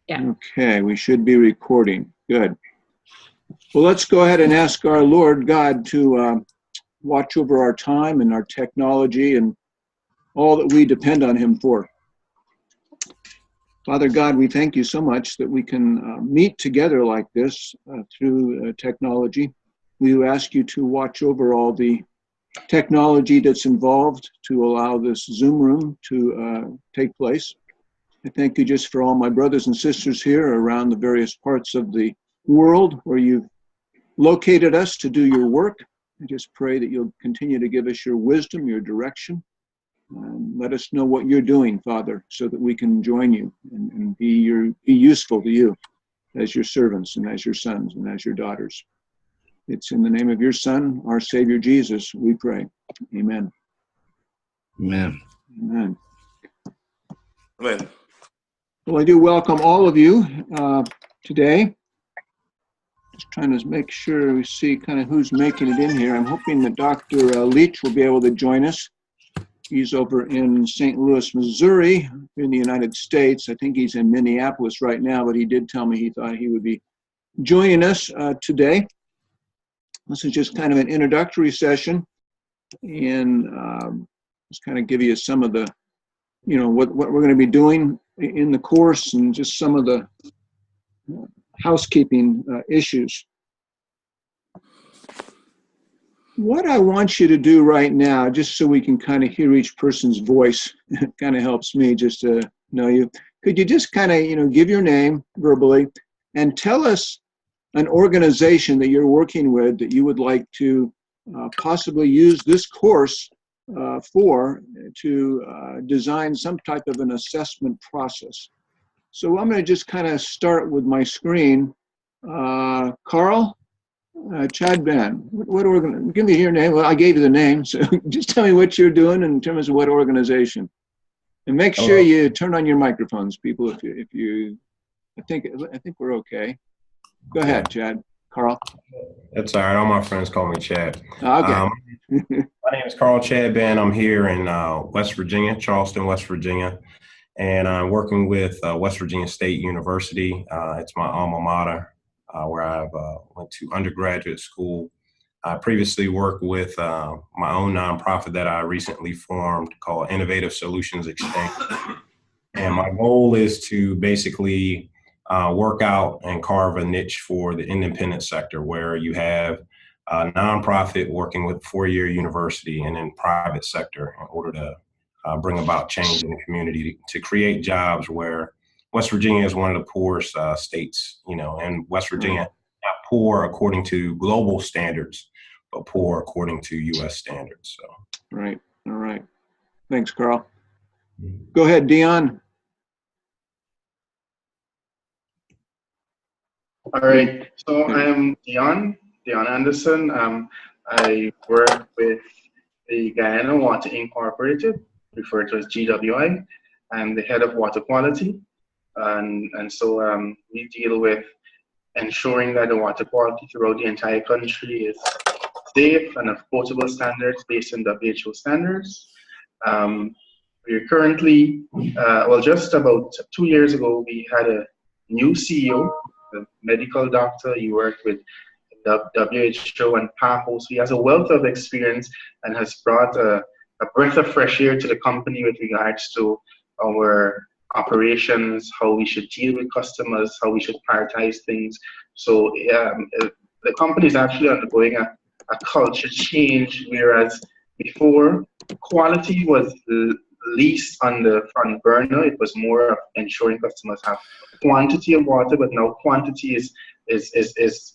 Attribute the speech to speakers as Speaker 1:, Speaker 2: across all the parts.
Speaker 1: Yeah.
Speaker 2: Okay, we should be recording. Good. Well, let's go ahead and ask our Lord God to watch over our time and our technology and all that we depend on him for. Father God, we thank you so much that we can meet together like this through technology. We ask you to watch over all the technology that's involved to allow this Zoom room to take place. I thank you just for all my brothers and sisters here around the various parts of the world where you've located us to do your work. I just pray that you'll continue to give us your wisdom, your direction. Let us know what you're doing, Father, so that we can join you and be useful to you as your servants and as your sons and as your daughters. It's in the name of your Son, our Savior Jesus, we pray. Amen.
Speaker 3: Amen.
Speaker 2: Amen.
Speaker 4: Amen.
Speaker 2: Well, I do welcome all of you today. Just trying to make sure we see kind of who's making it in here. I'm hoping that Dr. Leach will be able to join us. He's over in St. Louis, Missouri, in the United States. I think he's in Minneapolis right now, but he did tell me he thought he would be joining us today. This is just kind of an introductory session, and just kind of give you some of the, what we're going to be doing in the course and just some of the housekeeping issues. What I want you to do right now, just so we can kind of hear each person's voice, it kind of helps me just to know you. Could you just kind of, give your name verbally and tell us an organization that you're working with that you would like to possibly use this course for to design some type of an assessment process. So I'm going to just kind of start with my screen. Carl? Chad Ban, give me your name. Well, I gave you the name, so just tell me what you're doing in terms of what organization. And make sure you turn on your microphones, people, if you I think we're okay. Go ahead, Chad. Carl.
Speaker 3: That's all right. All my friends call me Chad.
Speaker 2: Okay.
Speaker 3: My name is Carl Chad Ban. I'm here in West Virginia, Charleston, West Virginia. And I'm working with West Virginia State University. It's my alma mater. Where I went to undergraduate school. I previously worked with my own nonprofit that I recently formed called Innovative Solutions Exchange. And my goal is to basically work out and carve a niche for the independent sector where you have a nonprofit working with four-year university and then private sector in order to bring about change in the community to create jobs where West Virginia is one of the poorest states, and West Virginia, not poor according to global standards, but poor according to U.S. standards. So.
Speaker 2: Right. All right. Thanks, Carl. Go ahead, Dion.
Speaker 5: All right. So I'm Dion Anderson. I work with the Guyana Water Incorporated, referred to as GWI. I'm the head of water quality. And so we deal with ensuring that the water quality throughout the entire country is safe and of potable standards based on WHO standards. We're currently, just about 2 years ago, we had a new CEO, a medical doctor. He worked with WHO and PAHOS. He has a wealth of experience and has brought a breath of fresh air to the company with regards to our operations, how we should deal with customers, how we should prioritize things. So the company is actually undergoing a culture change, whereas before quality was least on the front burner. It was more of ensuring customers have quantity of water, but now quantity is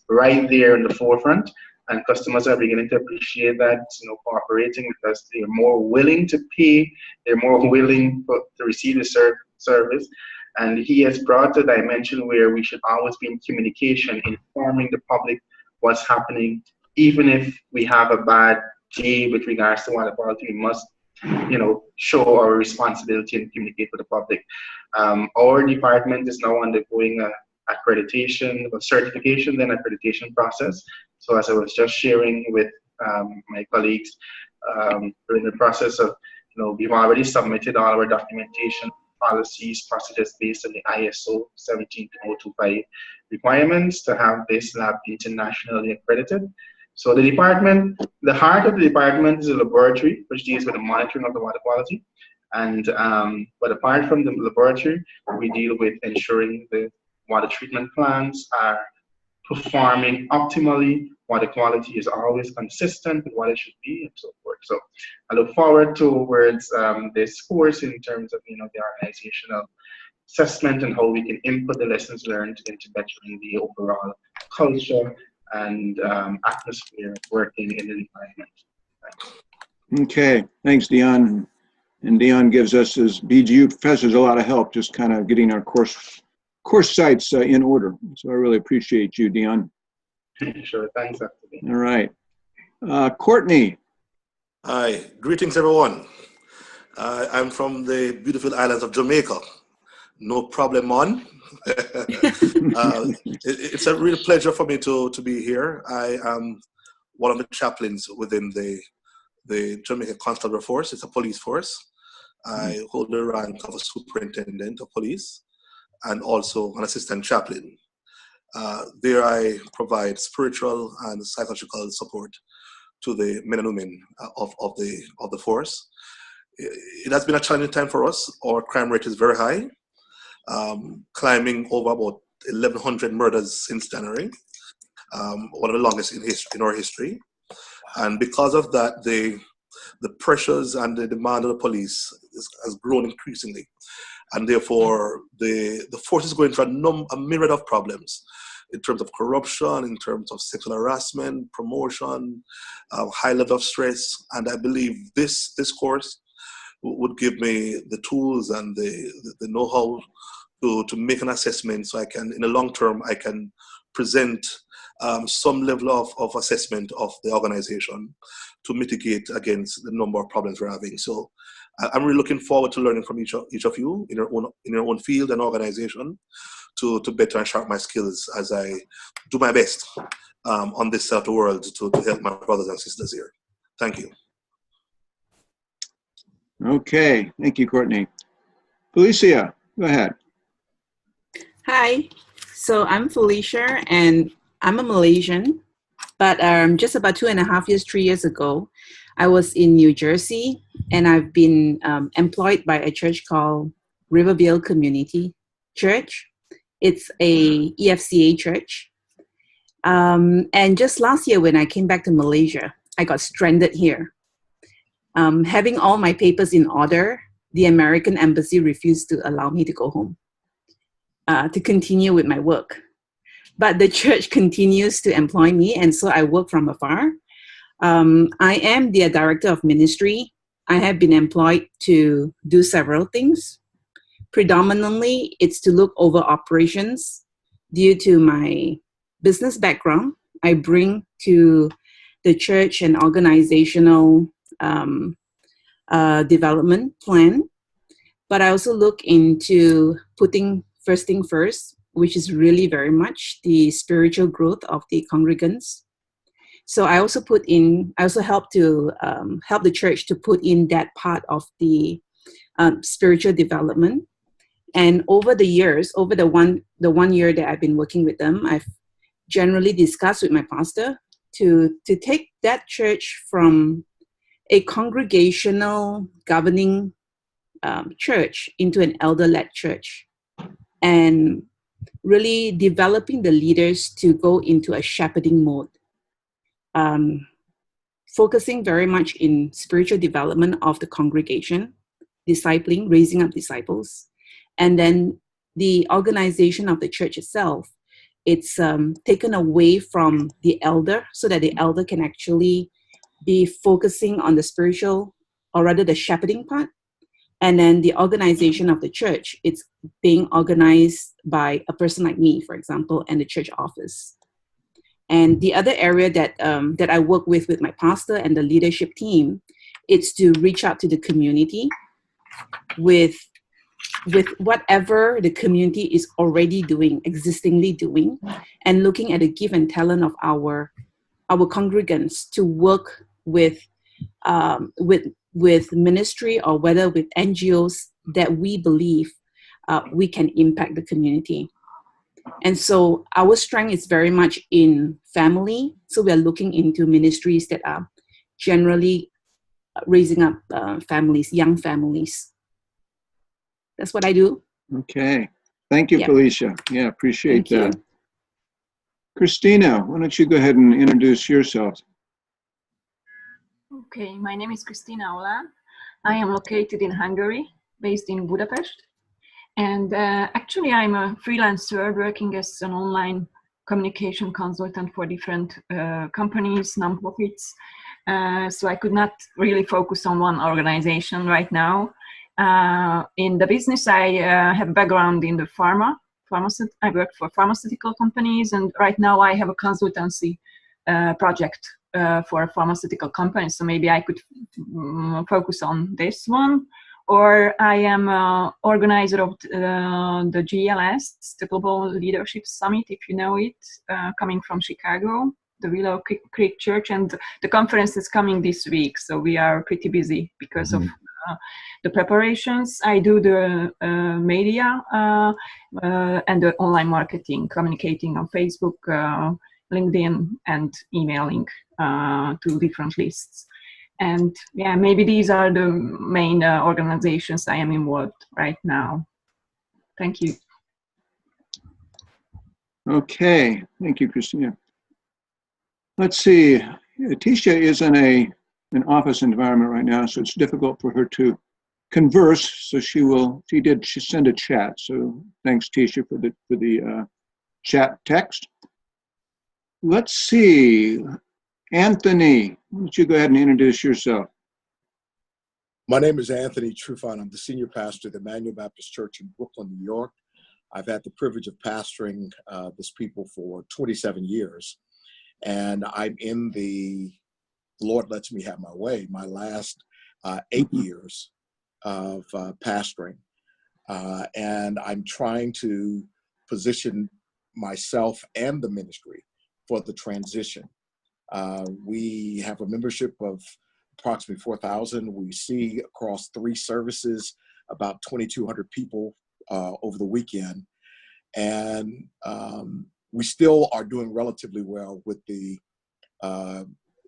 Speaker 5: right there in the forefront, and customers are beginning to appreciate that, cooperating with us. They're more willing to pay, they're more willing to receive the service. And he has brought a dimension where we should always be in communication, informing the public what's happening. Even if we have a bad day with regards to water quality, we must, show our responsibility and communicate with the public. Our department is now undergoing accreditation, certification, then accreditation process. So as I was just sharing with my colleagues, we're in the process of, we've already submitted all our documentation policies, procedures based on the ISO 17025 requirements to have this lab internationally accredited. So the department, the heart of the department is a laboratory, which deals with the monitoring of the water quality. And but apart from the laboratory, we deal with ensuring the water treatment plants are performing optimally, water quality is always consistent with what it should be, and so forth. So I look forward towards this course in terms of the organizational assessment and how we can input the lessons learned into bettering the overall culture and atmosphere working in the department.
Speaker 2: Okay, thanks, Dion. And Dion gives us, as BGU professors, a lot of help just kind of getting our course sites in order. So I really appreciate you, Dion.
Speaker 5: Sure, thanks, Dr. B.
Speaker 2: All right. Courtney.
Speaker 4: Hi, greetings everyone. I'm from the beautiful islands of Jamaica. No problem on. It's a real pleasure for me to be here. I am one of the chaplains within the Jamaica Constabulary Force. It's a police force. I hold the rank of a superintendent of police and also an assistant chaplain. There I provide spiritual and psychological support to the men and women of the force. It has been a challenging time for us. Our crime rate is very high, climbing over about 1,100 murders since January, one of the longest in our history. And because of that, the pressures and the demand of the police has grown increasingly. And therefore, the force is going through a myriad of problems in terms of corruption, in terms of sexual harassment, promotion, high level of stress. And I believe this course would give me the tools and the know-how to make an assessment, so I can, in the long term, I can present some level of assessment of the organization to mitigate against the number of problems we're having. So I'm really looking forward to learning from each of you in your own field and organization to better and sharpen my skills as I do my best on this side of the world to help my brothers and sisters here. Thank you.
Speaker 2: Okay, thank you, Courtney. Felicia, go ahead.
Speaker 1: Hi, so I'm Felicia and I'm a Malaysian, but just about 2.5 years, 3 years ago, I was in New Jersey and I've been employed by a church called Rivervale Community Church. It's a EFCA church. And just last year when I came back to Malaysia, I got stranded here. Having all my papers in order, the American embassy refused to allow me to go home to continue with my work. But the church continues to employ me, and so I work from afar. I am the director of ministry. I have been employed to do several things. Predominantly, it's to look over operations. Due to my business background, I bring to the church an organizational development plan. But I also look into putting first thing first, which is really very much the spiritual growth of the congregants. So I also help to help the church to put in that part of the spiritual development. And over the years, over the one year that I've been working with them, I've generally discussed with my pastor to take that church from a congregational governing church into an elder-led church, and really developing the leaders to go into a shepherding mode, focusing very much in spiritual development of the congregation, discipling, raising up disciples, and then the organization of the church itself. It's taken away from the elder so that the elder can actually be focusing on the spiritual, or rather the shepherding part. And then the organization of the church, it's being organized by a person like me, for example, and the church office. And the other area that I work with my pastor and the leadership team, it's to reach out to the community with whatever the community is already doing, existingly doing, and looking at the gift and talent of our congregants to work with ministry, or whether with NGOs that we believe we can impact the community. And so our strength is very much in family. So we are looking into ministries that are generally raising up families, young families. That's what I do.
Speaker 2: Okay. Thank you,
Speaker 1: Yeah.
Speaker 2: Felicia. Yeah, appreciate
Speaker 1: Thank
Speaker 2: that.
Speaker 1: you.
Speaker 2: Christina, why don't you go ahead and introduce yourself?
Speaker 6: Okay, my name is Christina Olan. I am located in Hungary, based in Budapest. And actually, I'm a freelancer working as an online communication consultant for different companies, nonprofits. So I could not really focus on one organization right now. In the business, I have a background in the I work for pharmaceutical companies, and right now I have a consultancy project for a pharmaceutical company. So maybe I could focus on this one. Or I am organizer of the GLS, the Global Leadership Summit, if you know it, coming from Chicago, the Willow Creek Church, and the conference is coming this week. So we are pretty busy because of the preparations. I do the media and the online marketing, communicating on Facebook, LinkedIn, and emailing to different lists. And yeah, maybe these are the main organizations I am involved right now. Thank you.
Speaker 2: Okay, thank you, Christina. Let's see, Tisha is in an office environment right now, so it's difficult for her to converse. So she did send a chat. So thanks, Tisha, for the chat text. Let's see, Anthony, why don't you go ahead and introduce yourself?
Speaker 7: My name is Anthony Trufant. I'm the senior pastor at the Emmanuel Baptist Church in Brooklyn, New York. I've had the privilege of pastoring this people for 27 years. And I'm in the Lord lets me have my way, my last 8 years of pastoring. And I'm trying to position myself and the ministry for the transition. We have a membership of approximately 4,000. We see across 3 services about 2,200 people over the weekend. And we still are doing relatively well with the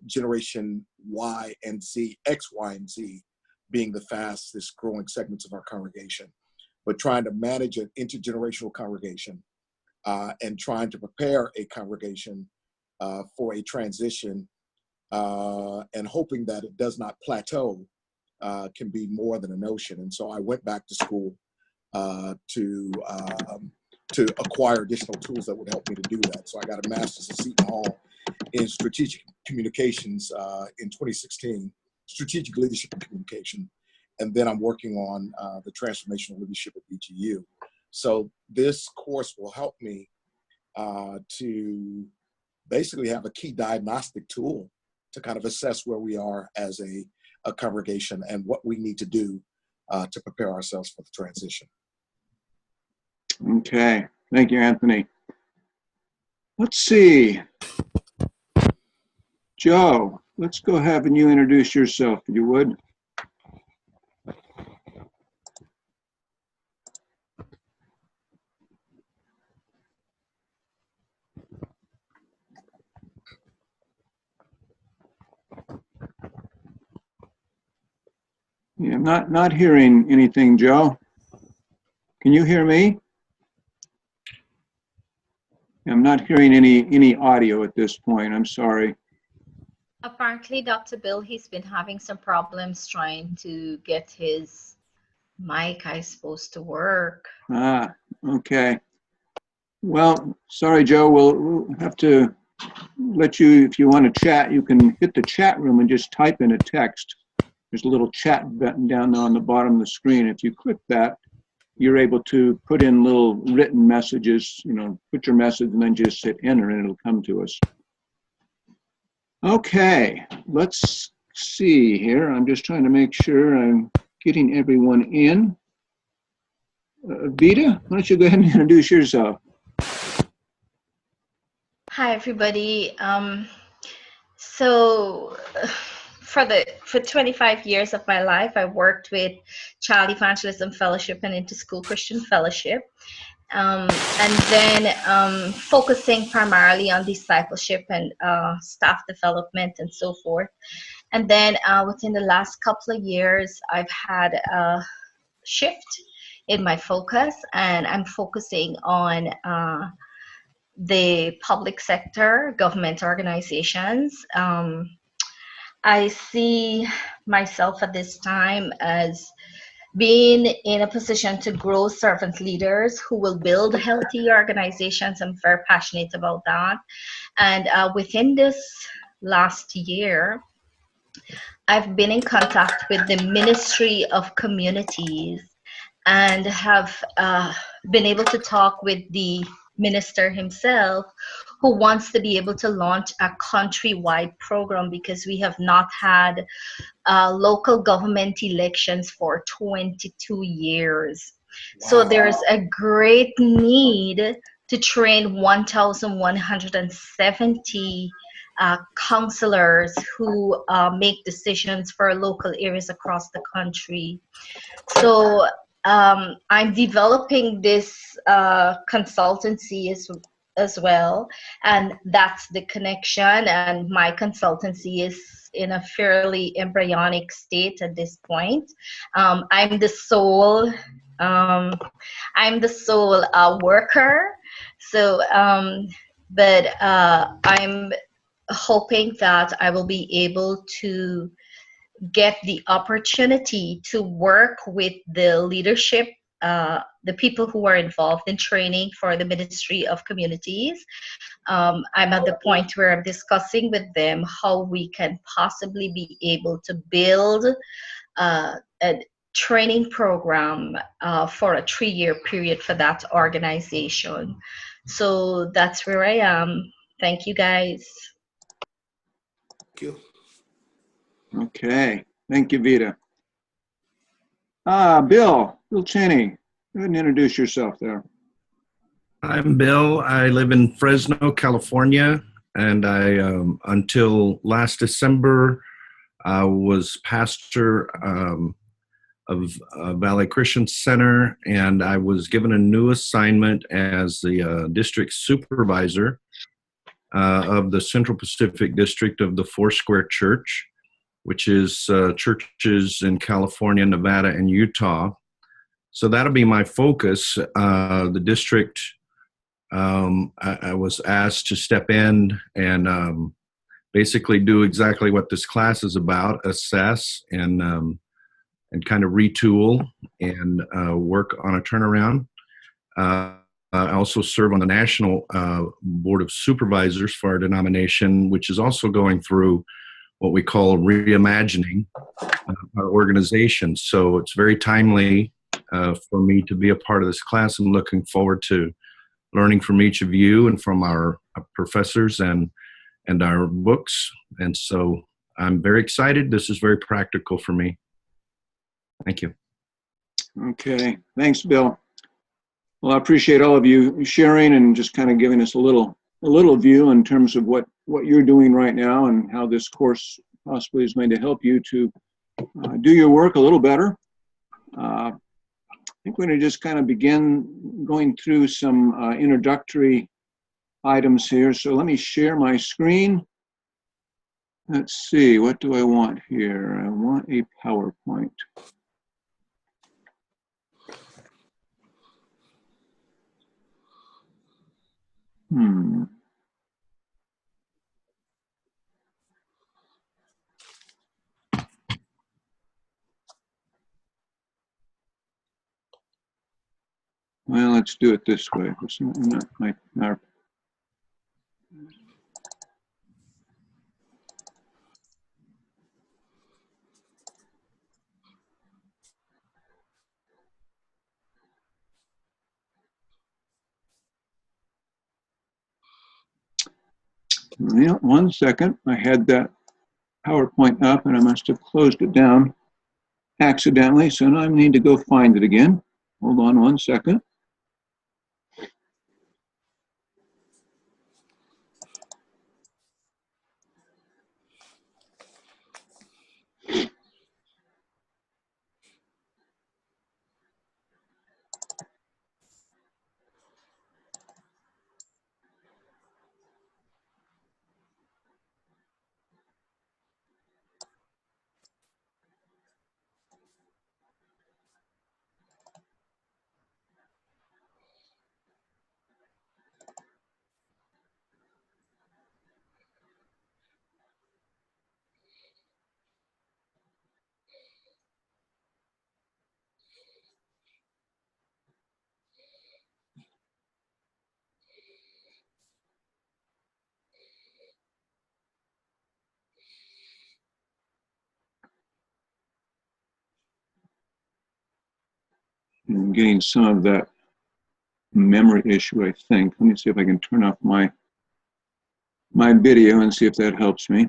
Speaker 7: generation Y and Z, X, Y, and Z being the fastest growing segments of our congregation. But trying to manage an intergenerational congregation and trying to prepare a congregation for a transition and hoping that it does not plateau can be more than a notion. And so I went back to school to acquire additional tools that would help me to do that. So I got a master's at Seton Hall in strategic communications in 2016, strategic leadership and communication. And then I'm working on the transformational leadership at BGU. So this course will help me to basically have a key diagnostic tool to kind of assess where we are as a congregation and what we need to do to prepare ourselves for the transition.
Speaker 2: Okay, thank you, Anthony. Let's see. Joe, let's go have you introduce yourself, if you would. Yeah, I'm not hearing anything, Joe. Can you hear me? I'm not hearing any audio at this point. I'm sorry.
Speaker 8: Apparently, Dr. Bill, he's been having some problems trying to get his mic, I suppose, to work.
Speaker 2: Ah, okay. Well, sorry, Joe. We'll have to let you, if you want to chat, you can hit the chat room and just type in a text. There's a little chat button down there on the bottom of the screen. If you click that, you're able to put in little written messages, put your message and then just hit enter and it'll come to us. Okay, let's see here. I'm just trying to make sure I'm getting everyone in. Vita, why don't you go ahead and introduce yourself?
Speaker 8: Hi, everybody. So for 25 years of my life, I worked with Child Evangelism Fellowship and Interschool Christian Fellowship, and then focusing primarily on discipleship and staff development and so forth. And then within the last couple of years, I've had a shift in my focus, and I'm focusing on the public sector, government organizations. I see myself at this time as being in a position to grow servant leaders who will build healthy organizations. I'm very passionate about that. And within this last year, I've been in contact with the Ministry of Communities and have been able to talk with the minister himself, who wants to be able to launch a countrywide program, because we have not had local government elections for 22 years. Wow. So there's a great need to train 1,170 counselors who make decisions for local areas across the country. So I'm developing this consultancy as well, and that's the connection. And my consultancy is in a fairly embryonic state at this point. I'm the sole worker. So, but I'm hoping that I will be able to get the opportunity to work with the leadership, the people who are involved in training for the Ministry of Communities. I'm at the point where I'm discussing with them how we can possibly be able to build a training program for a 3-year period for that organization. So that's where I am. Thank you, guys.
Speaker 4: Thank you.
Speaker 2: Okay, thank you, Vita. Bill Cheney, go ahead and introduce yourself there.
Speaker 9: I'm Bill. I live in Fresno, California, and I, until last December, was pastor of Valley Christian Center, and I was given a new assignment as the district supervisor of the Central Pacific District of the Foursquare Church, which is churches in California, Nevada, and Utah. So that'll be my focus. The district, I was asked to step in and basically do exactly what this class is about: assess and kind of retool and work on a turnaround. I also serve on the National Board of Supervisors for our denomination, which is also going through what we call reimagining our organization. So it's very timely for me to be a part of this class. I'm looking forward to learning from each of you and from our professors and our books. And so I'm very excited. This is very practical for me. Thank you.
Speaker 2: Okay, thanks, Bill. Well, I appreciate all of you sharing and just kind of giving us a little view in terms of what you're doing right now and how this course possibly is going to help you to do your work a little better. I think we're going to just kind of begin going through some introductory items here. So let me share my screen. Let's see, what do I want here? I want a PowerPoint. Well, let's do it this way. It's not our Yeah, 1 second. I had that PowerPoint up and I must have closed it down accidentally, so now I need to go find it again. Hold on 1 second. I'm getting some of that memory issue, I think. Let me see if I can turn off my video and see if that helps me.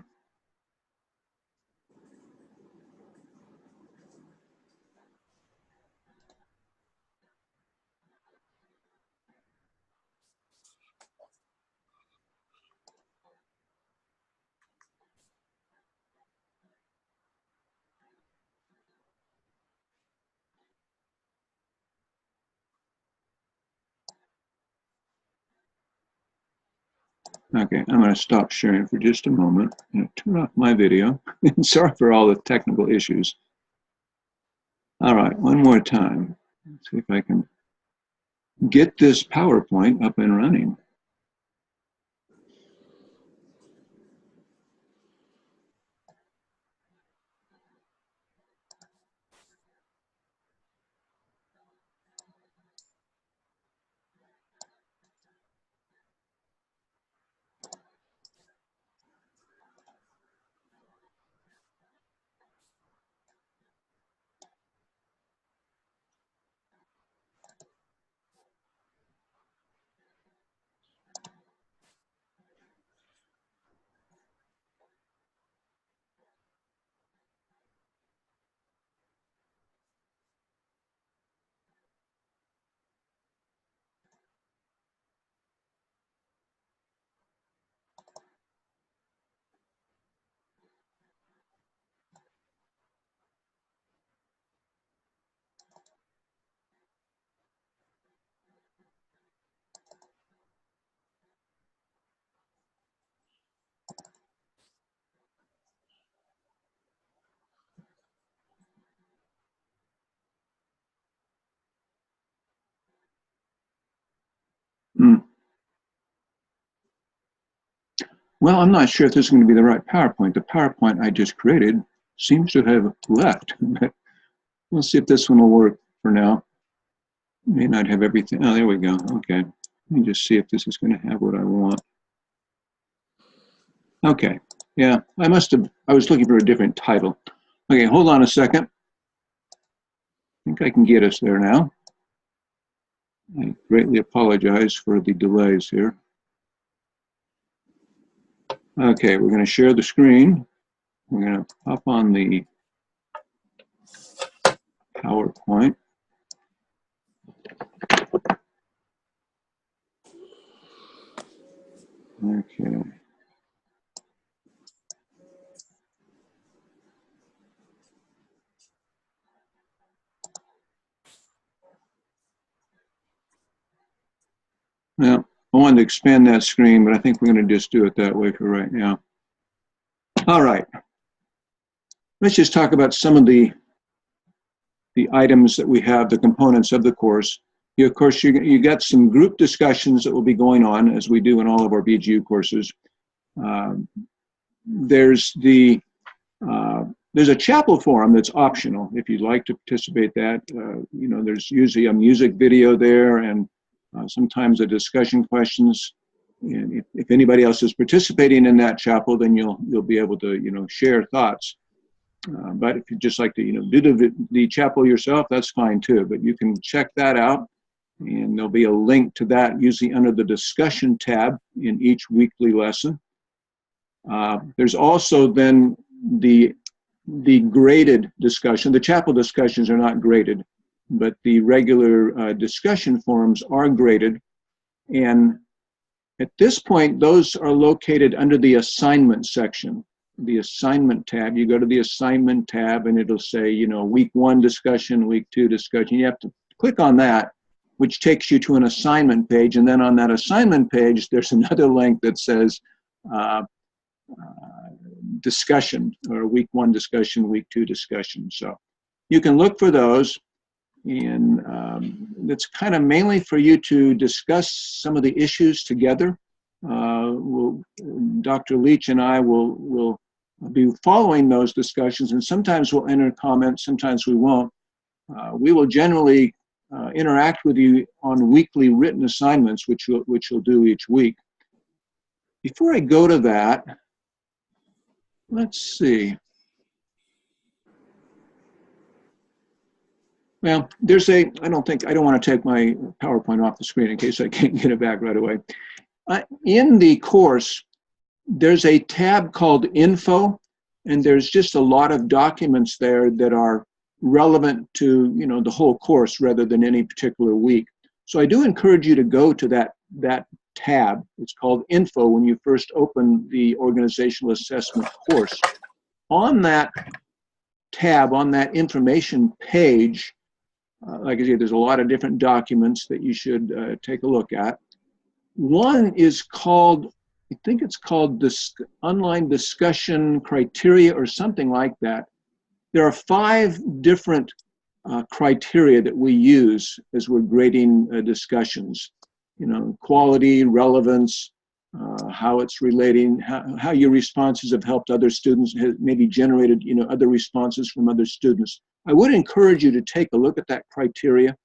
Speaker 2: Okay, I'm going to stop sharing for just a moment. I'm going to turn off my video. Sorry for all the technical issues. All right, one more time. Let's see if I can get this PowerPoint up and running. Well, I'm not sure if this is going to be the right PowerPoint. The PowerPoint I just created seems to have left. But we'll see if this one will work for now. May not have everything. Oh, there we go. Okay. Let me just see if this is going to have what I want. Okay. Yeah, I was looking for a different title. Okay, hold on a second. I think I can get us there now. I greatly apologize for the delays here. Okay, we're going to share the screen. We're going to pop on the PowerPoint. Okay. Now, I wanted to expand that screen, but I think we're going to just do it that way for right now. All right. Let's just talk about some of the items that we have, the components of the course. Of course, you got some group discussions that will be going on, as we do in all of our BGU courses. There's a chapel forum that's optional if you'd like to participate. That you know, there's usually a music video there, and sometimes a discussion questions. And if anybody else is participating in that chapel, then you'll be able to share thoughts. But if you'd just like to do the chapel yourself, that's fine too. But you can check that out, and there'll be a link to that usually under the discussion tab in each weekly lesson. There's also then the graded discussion. The chapel discussions are not graded, but the regular discussion forums are graded. And at this point, those are located under the assignment section. The assignment tab, you go to the assignment tab and it'll say, week 1 discussion, week 2 discussion. You have to click on that, which takes you to an assignment page. And then on that assignment page, there's another link that says discussion, or week 1 discussion, week 2 discussion. So you can look for those. And it's kind of mainly for you to discuss some of the issues together. Dr. Leach and I will be following those discussions, and sometimes we'll enter comments, sometimes we won't. We will generally interact with you on weekly written assignments, which you'll do each week. Before I go to that, let's see. Well, there's I don't want to take my PowerPoint off the screen in case I can't get it back right away. In the course, there's a tab called Info, and there's just a lot of documents there that are relevant to, the whole course rather than any particular week. So I do encourage you to go to that tab. It's called Info when you first open the organizational assessment course. On that tab, on that information page, like I said, there's a lot of different documents that you should take a look at. One is called, I think it's called this online discussion criteria or something like that. There are 5 different criteria that we use as we're grading discussions. Quality, relevance, how it's relating, how your responses have helped other students, maybe generated, other responses from other students. I would encourage you to take a look at that criteria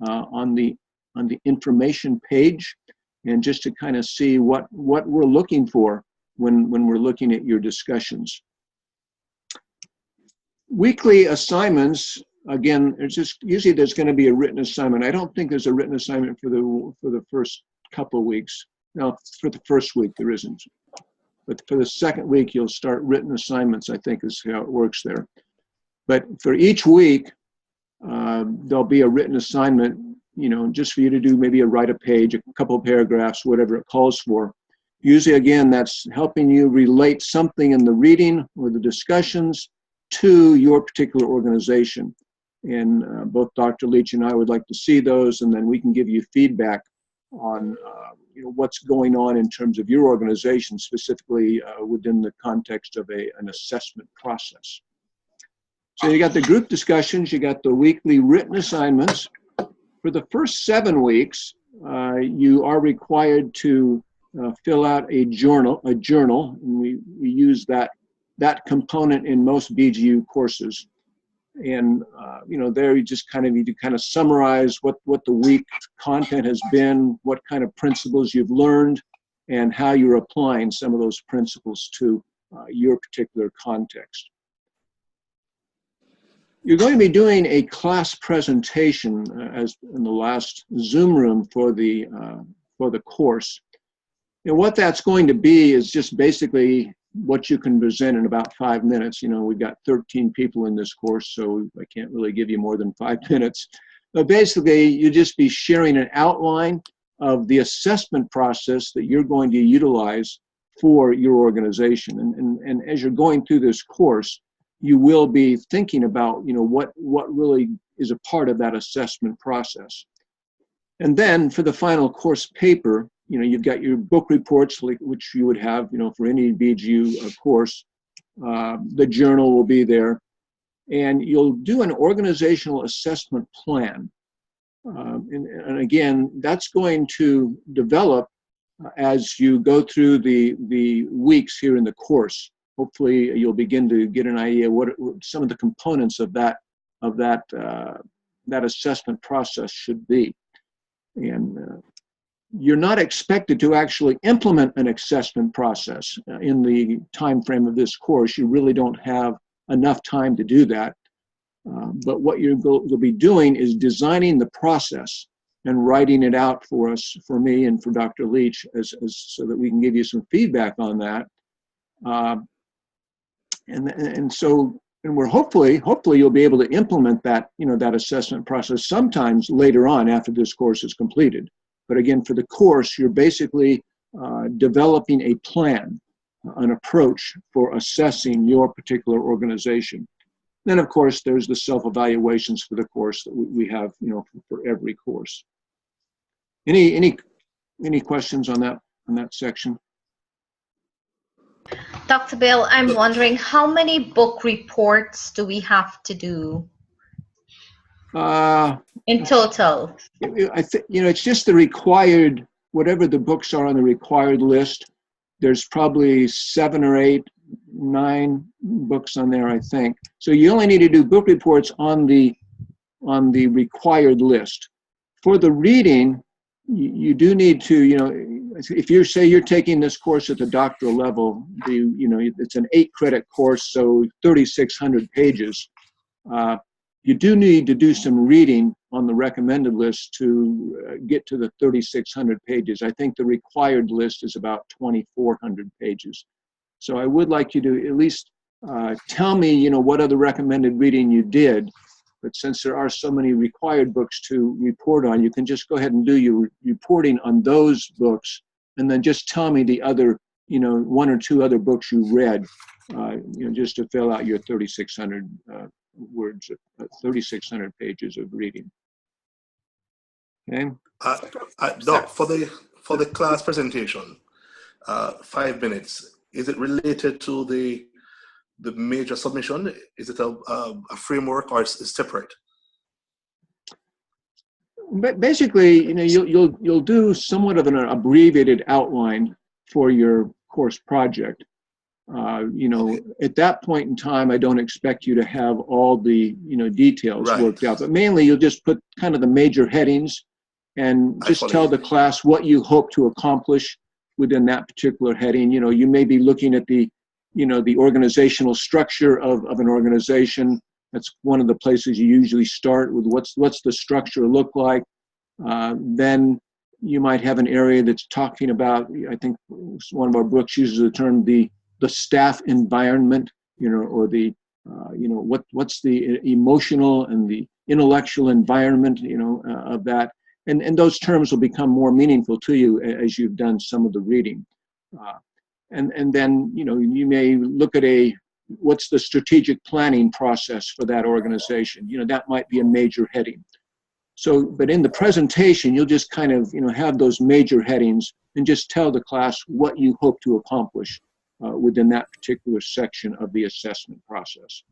Speaker 2: on the information page, and just to kind of see what we're looking for when we're looking at your discussions. Weekly assignments, again, usually there's going to be a written assignment. I don't think there's a written assignment for the first couple of weeks. No, for the first week there isn't. But for the second week, you'll start written assignments, I think is how it works there. But for each week, there'll be a written assignment, just for you to do, maybe write a page, a couple of paragraphs, whatever it calls for. Usually, again, that's helping you relate something in the reading or the discussions to your particular organization. And both Dr. Leach and I would like to see those, and then we can give you feedback on what's going on in terms of your organization, specifically within the context of an assessment process. So you got the group discussions, you got the weekly written assignments. For the first 7 weeks, you are required to fill out a journal, and we use that component in most BGU courses. And there you just kind of summarize what the week content has been, what kind of principles you've learned, and how you're applying some of those principles to your particular context. You're going to be doing a class presentation as in the last Zoom room for the course. And what that's going to be is just basically what you can present in about 5 minutes. We've got 13 people in this course, so I can't really give you more than 5 minutes. But basically, you just be sharing an outline of the assessment process that you're going to utilize for your organization. And as you're going through this course, you will be thinking about, what really is a part of that assessment process. And then for the final course paper, you've got your book reports, which you would have, for any BGU course. The journal will be there. And you'll do an organizational assessment plan. And again, that's going to develop as you go through the weeks here in the course. Hopefully, you'll begin to get an idea what some of the components of that assessment process should be. And you're not expected to actually implement an assessment process in the time frame of this course. You really don't have enough time to do that. But what you'll be doing is designing the process and writing it out for us, for me and for Dr. Leach, so that we can give you some feedback on that. And we're hopefully you'll be able to implement that, that assessment process sometimes later on after this course is completed. But again, for the course, you're basically developing a plan, an approach for assessing your particular organization. Then, of course, there's the self-evaluations for the course that we have, for every course. Any questions on that section?
Speaker 8: Dr. Bill, I'm wondering how many book reports do we have to do in total?
Speaker 2: I think, it's just the required, whatever the books are on the required list. There's probably 7 or 8, 9 books on there, I think. So you only need to do book reports on the required list. For the reading, you do need to, if you say you're taking this course at the doctoral level, it's an 8-credit course, so 3,600 pages. you do need to do some reading on the recommended list to get to the 3,600 pages. I think the required list is about 2,400 pages. So I would like you to at least tell me, what other recommended reading you did. But since there are so many required books to report on, you can just go ahead and do your reporting on those books, and then just tell me the other, one or two other books you read, just to fill out your 3,600 words, 3,600 pages of reading. Okay.
Speaker 4: Doc, for the class presentation, 5 minutes. Is it related to the major submission? Is it a framework, or is it separate?
Speaker 2: But basically, you'll do somewhat of an abbreviated outline for your course project. At that point in time, I don't expect you to have all the details worked out, but mainly you'll just put kind of the major headings and just tell the class what you hope to accomplish within that particular heading. You may be looking at the organizational structure of an organization. That's one of the places you usually start with. What's the structure look like? Then you might have an area that's talking about, I think one of our books uses the term the staff environment, or the what's the emotional and the intellectual environment, of that. And those terms will become more meaningful to you as you've done some of the reading. And then, you may look at what's the strategic planning process for that organization? That might be a major heading. So, but in the presentation, you'll just kind of, have those major headings and just tell the class what you hope to accomplish within that particular section of the assessment process.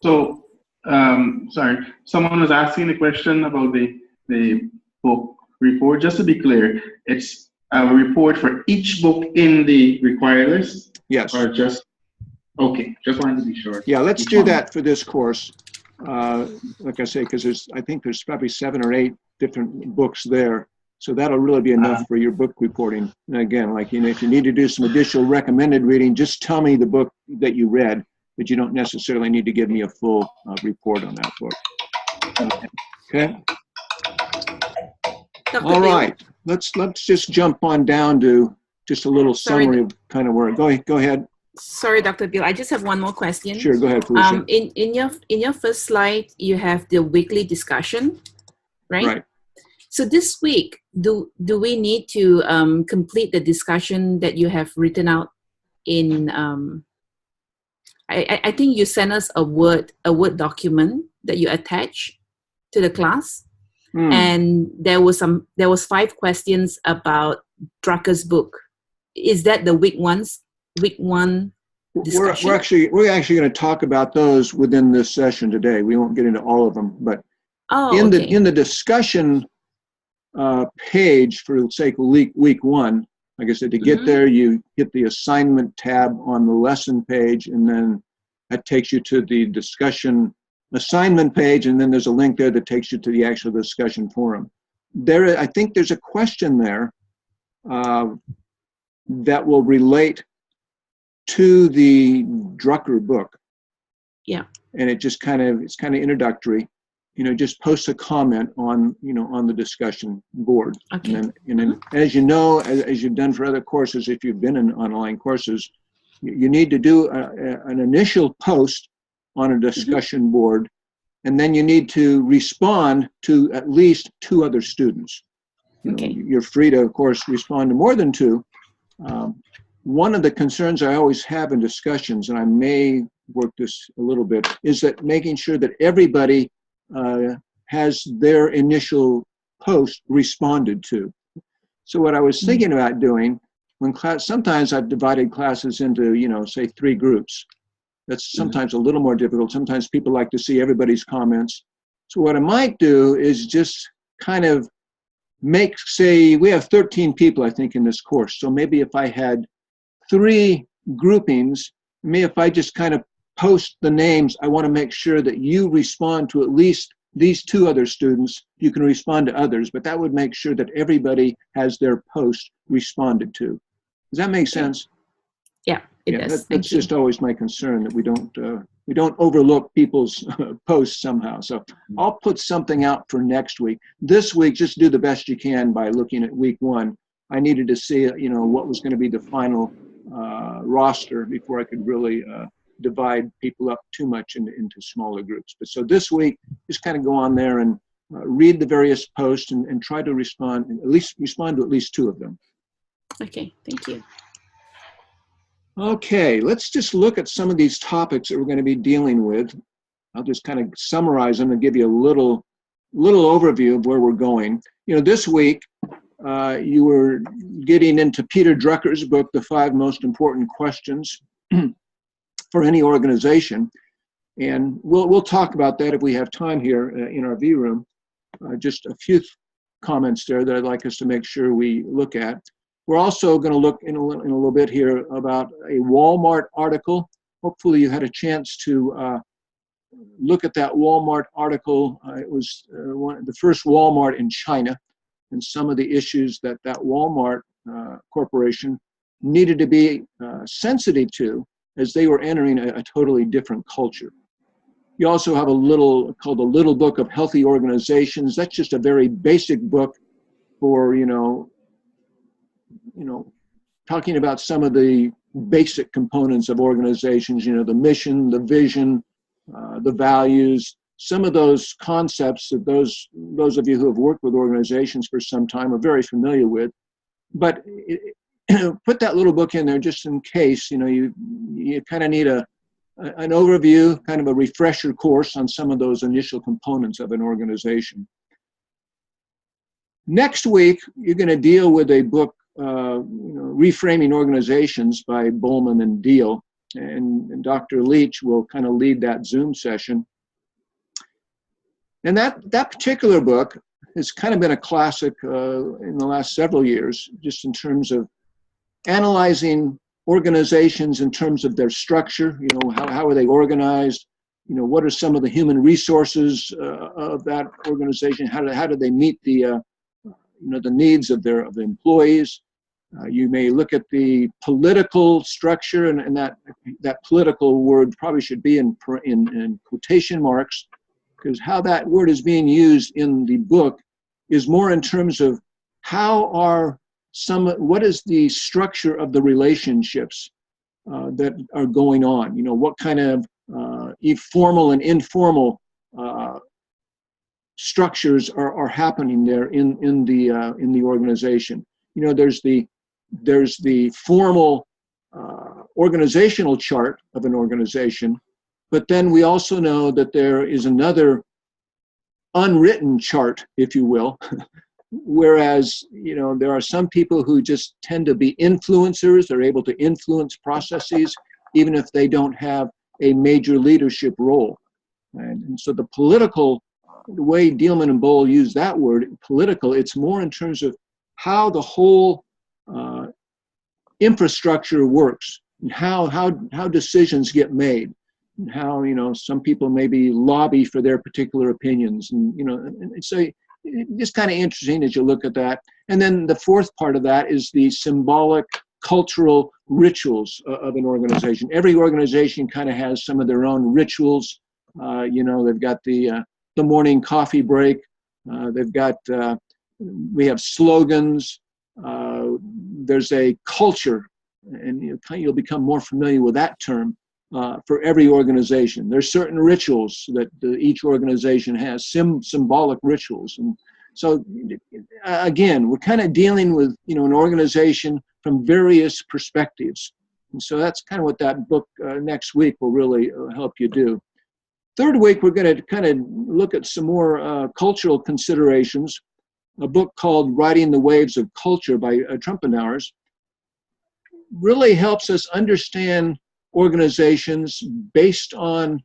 Speaker 5: So, sorry, someone was asking a question about the book report. Just to be clear, it's a report for each book in the required list?
Speaker 2: Yes.
Speaker 5: Or just, okay, just wanted to be sure.
Speaker 2: Yeah, let's do that for this course. Like I say, because I think there's probably 7 or 8 different books there. So that'll really be enough for your book reporting. And again, if you need to do some additional recommended reading, just tell me the book that you read, but you don't necessarily need to give me a full report on that book. Okay. All right. Let's just jump on down to just a little summary of kind of where. Go ahead.
Speaker 1: Sorry, Dr. Bill. I just have one more question.
Speaker 2: Sure. Go ahead, Felicia.
Speaker 1: In your first slide, you have the weekly discussion, right? Right. So this week, do we need to complete the discussion that you have written out in? I think you sent us a Word document that you attach to the class, and there was 5 questions about Drucker's book. Is that the week one discussion?
Speaker 2: We're actually going to talk about those within this session today. We won't get into all of them, but in the discussion page for the sake of week 1, like I said, to get there, you hit the assignment tab on the lesson page, and then that takes you to the discussion assignment page, and then there's a link there that takes you to the actual discussion forum. I think there's a question there that will relate to the Drucker book.
Speaker 1: Yeah.
Speaker 2: And it's kind of introductory. Just post a comment on the discussion board.
Speaker 1: Okay.
Speaker 2: And then as you know, as you've done for other courses, if you've been in online courses, you need to do an initial post on a discussion board, and then you need to respond to at least 2 other students. You're free to, of course, respond to more than 2. One of the concerns I always have in discussions, and I may work this a little bit, is that making sure that everybody has their initial post responded to. So what I was thinking about doing, sometimes I've divided classes into, say 3 groups. That's sometimes a little more difficult. Sometimes people like to see everybody's comments. So what I might do is just kind of say we have 13 people, I think, in this course. So maybe if I had 3 groupings, maybe if I just kind of post the names, I want to make sure that you respond to at least these 2 other students. You can respond to others, but that would make sure that everybody has their post responded to. Does that make sense?
Speaker 1: Yeah, it does.
Speaker 2: That's just always my concern, that we don't overlook people's posts somehow. So I'll put something out for next week. This week, just do the best you can by looking at week 1. I needed to see, what was going to be the final roster before I could really divide people up too much into smaller groups. But so this week, just kind of go on there and read the various posts and try to respond to at least 2 of them.
Speaker 1: Okay, thank you.
Speaker 2: Okay, let's just look at some of these topics that we're going to be dealing with. I'll just kind of summarize them and give you a little overview of where we're going. This week, you were getting into Peter Drucker's book, The 5 Most Important Questions for Any Organization. And we'll talk about that if we have time here in our V room. Just a few comments there that I'd like us to make sure we look at. We're also going to look in a little bit here about a Walmart article. Hopefully you had a chance to look at that Walmart article. It was the first Walmart in China, and some of the issues that Walmart corporation needed to be sensitive to as they were entering a totally different culture. You also have a little called the Little Book of Healthy Organizations. That's just a very basic book for, talking about some of the basic components of organizations, the mission, the vision, the values, some of those concepts that those of you who have worked with organizations for some time are very familiar with. But put that little book in there just in case, you kind of need an overview, kind of a refresher course on some of those initial components of an organization. Next week, you're going to deal with a book, Reframing Organizations by Bowman and Deal, and Dr. Leach will kind of lead that Zoom session. And that particular book has kind of been a classic in the last several years, just in terms of analyzing organizations in terms of their structure. How are they organized? What are some of the human resources of that organization? How do they meet the needs of the employees? You may look at the political structure, and that political word probably should be in quotation marks, because how that word is being used in the book is more in terms of what is the structure of the relationships that are going on. What kind of formal and informal structures are happening there in the organization. There's the formal organizational chart of an organization, but then we also know that there is another unwritten chart, if you will, whereas there are some people who just tend to be influencers. They're able to influence processes even if they don't have a major leadership role. And so the way Dealman and Bowl use that word, political, it's more in terms of how the whole infrastructure works, and how decisions get made, and how some people maybe lobby for their particular opinions, and so it's just kind of interesting as you look at that. And then the fourth part of that is the symbolic cultural rituals of an organization. Every organization kind of has some of their own rituals. They've got the morning coffee break. We have slogans. There's a culture, and you'll become more familiar with that term for every organization. There's certain rituals that each organization has, symbolic rituals. And so again, we're kind of dealing with an organization from various perspectives. And so that's kind of what that book next week will really help you do. Third week, we're going to kind of look at some more cultural considerations. A book called Riding the Waves of Culture by Trumpenauers really helps us understand organizations based on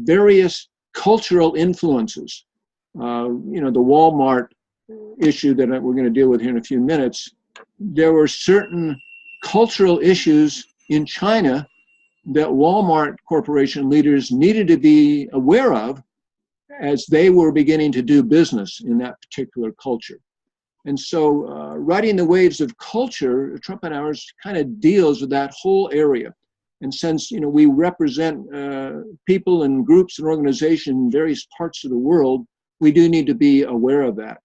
Speaker 2: various cultural influences. The Walmart issue that we're going to deal with here in a few minutes, there were certain cultural issues in China that Walmart Corporation leaders needed to be aware of as they were beginning to do business in that particular culture. And so Riding the Waves of Culture, Trumpenauers kind of deals with that whole area. And since, we represent people and groups and organizations in various parts of the world, we do need to be aware of that.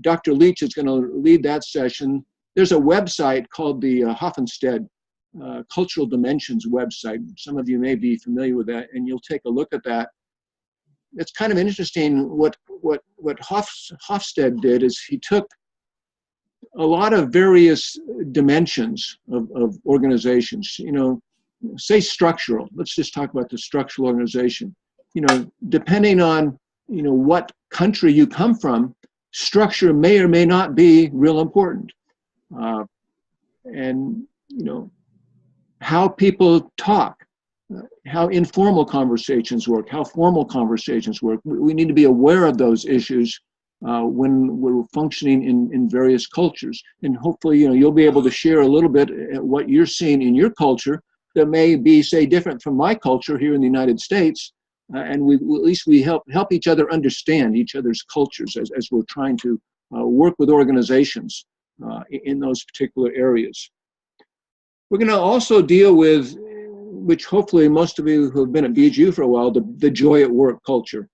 Speaker 2: Dr. Leach is going to lead that session. There's a website called the Hofstede Cultural Dimensions website. Some of you may be familiar with that, and you'll take a look at that. It's kind of interesting what Hofstede did is he took a lot of various dimensions of organizations, say structural. Let's just talk about the structural organization. Depending on, what country you come from, structure may or may not be real important. And, how people talk, how informal conversations work, how formal conversations work. We need to be aware of those issues when we're functioning in various cultures. And hopefully, you'll be able to share a little bit what you're seeing in your culture that may be, say, different from my culture here in the United States. And at least we help each other understand each other's cultures as we're trying to work with organizations in those particular areas. We're going to also deal with, which hopefully most of you who have been at BGU for a while, the joy at work culture.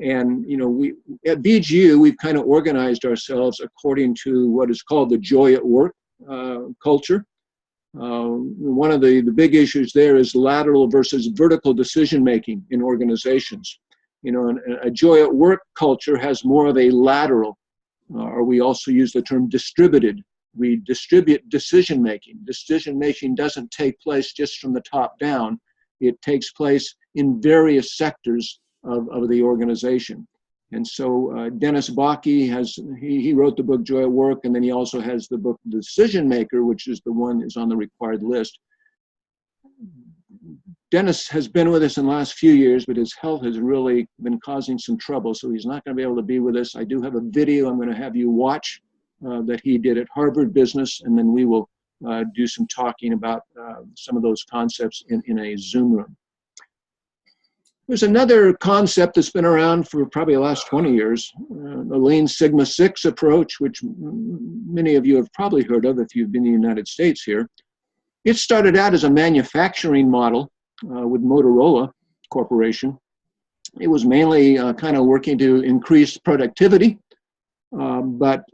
Speaker 2: And, we at BGU, we've kind of organized ourselves according to what is called the joy at work culture. One of the big issues there is lateral versus vertical decision-making in organizations. And a joy at work culture has more of a lateral, or we also use the term distributed. We distribute decision-making. Decision-making doesn't take place just from the top down. It takes place in various sectors of the organization. And so Dennis Bakke he wrote the book Joy at Work, and then he also has the book Decision Maker, which is the one that's on the required list. Dennis has been with us in the last few years, but his health has really been causing some trouble, so he's not going to be able to be with us. I do have a video I'm going to have you watch that he did at Harvard Business, and then we will do some talking about some of those concepts in a Zoom room. There's another concept that's been around for probably the last 20 years, the Lean Sigma 6 approach, which many of you have probably heard of if you've been in the United States here. It started out as a manufacturing model with Motorola Corporation. It was mainly kind of working to increase productivity, but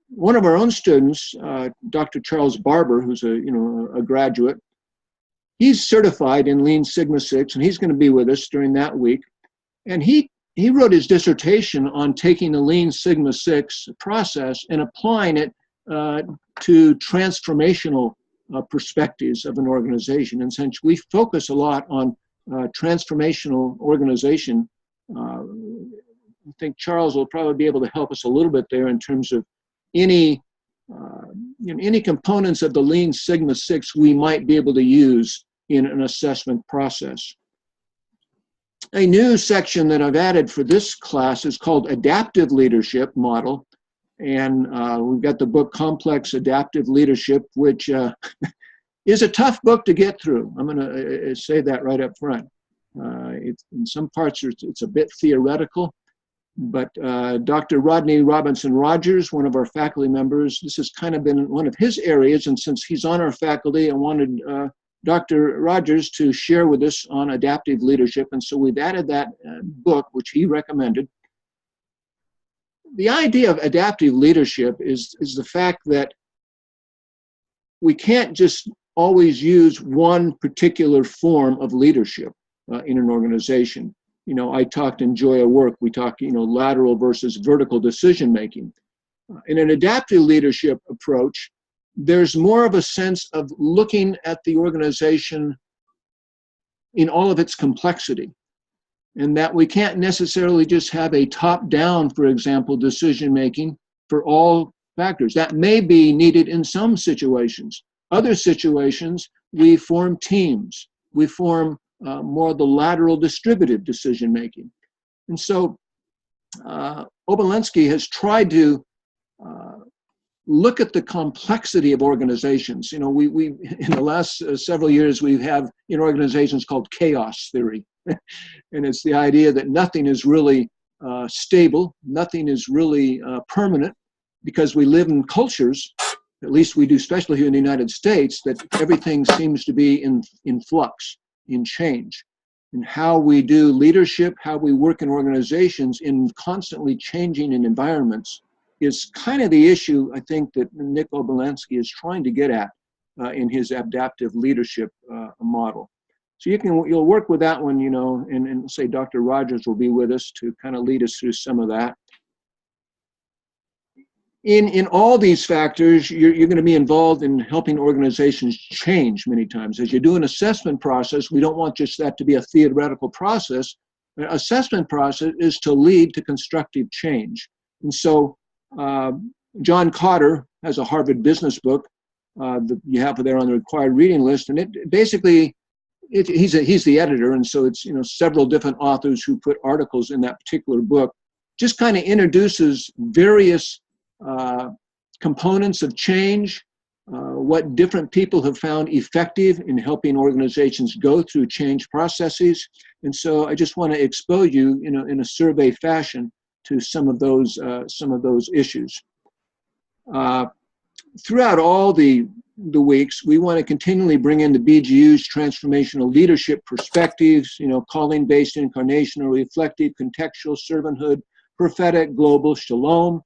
Speaker 2: one of our own students, Dr. Charles Barber, who's a graduate, he's certified in Lean Sigma 6, and he's going to be with us during that week. And he wrote his dissertation on taking the Lean Sigma 6 process and applying it to transformational perspectives of an organization. And since we focus a lot on transformational organization, I think Charles will probably be able to help us a little bit there in terms of any components of the Lean Sigma 6 we might be able to use in an assessment process. A new section that I've added for this class is called Adaptive Leadership Model. And we've got the book Complex Adaptive Leadership, which is a tough book to get through. I'm going to say that right up front. In some parts, it's a bit theoretical. But Dr. Rodney Robinson Rogers, one of our faculty members, this has kind of been one of his areas. And since he's on our faculty, I wanted Dr. Rogers to share with us on adaptive leadership. And so we've added that book, which he recommended. The idea of adaptive leadership is the fact that we can't just always use one particular form of leadership in an organization. I talked in Joy at Work, we talked, lateral versus vertical decision making. In an adaptive leadership approach, there's more of a sense of looking at the organization in all of its complexity, and that we can't necessarily just have a top-down, for example, decision-making for all factors. That may be needed in some situations. Other situations, we form teams. We form more of the lateral distributed decision-making. And so Obolensky has tried to look at the complexity of organizations. We in the last several years, we have in organizations called chaos theory. And it's the idea that nothing is really stable, nothing is really permanent, because we live in cultures at least we do, especially here in the United States, that everything seems to be in flux, in change. And how we do leadership, how we work in organizations in constantly changing in environments is kind of the issue, I think, that Nick Obolensky is trying to get at in his adaptive leadership model. So you'll work with that one, and say Dr. Rogers will be with us to kind of lead us through some of that. In all these factors, you're going to be involved in helping organizations change many times. As you do an assessment process, we don't want just that to be a theoretical process. An assessment process is to lead to constructive change. And so John Cotter has a Harvard business book that you have there on the required reading list, and it basically, he's the editor, and so it's several different authors who put articles in that particular book. Just kind of introduces various components of change, what different people have found effective in helping organizations go through change processes. And so I just want to expose you, in a survey fashion to some of those issues. Throughout all the weeks, we want to continually bring in the BGU's transformational leadership perspectives, calling-based, incarnational, reflective, contextual, servanthood, prophetic, global, shalom.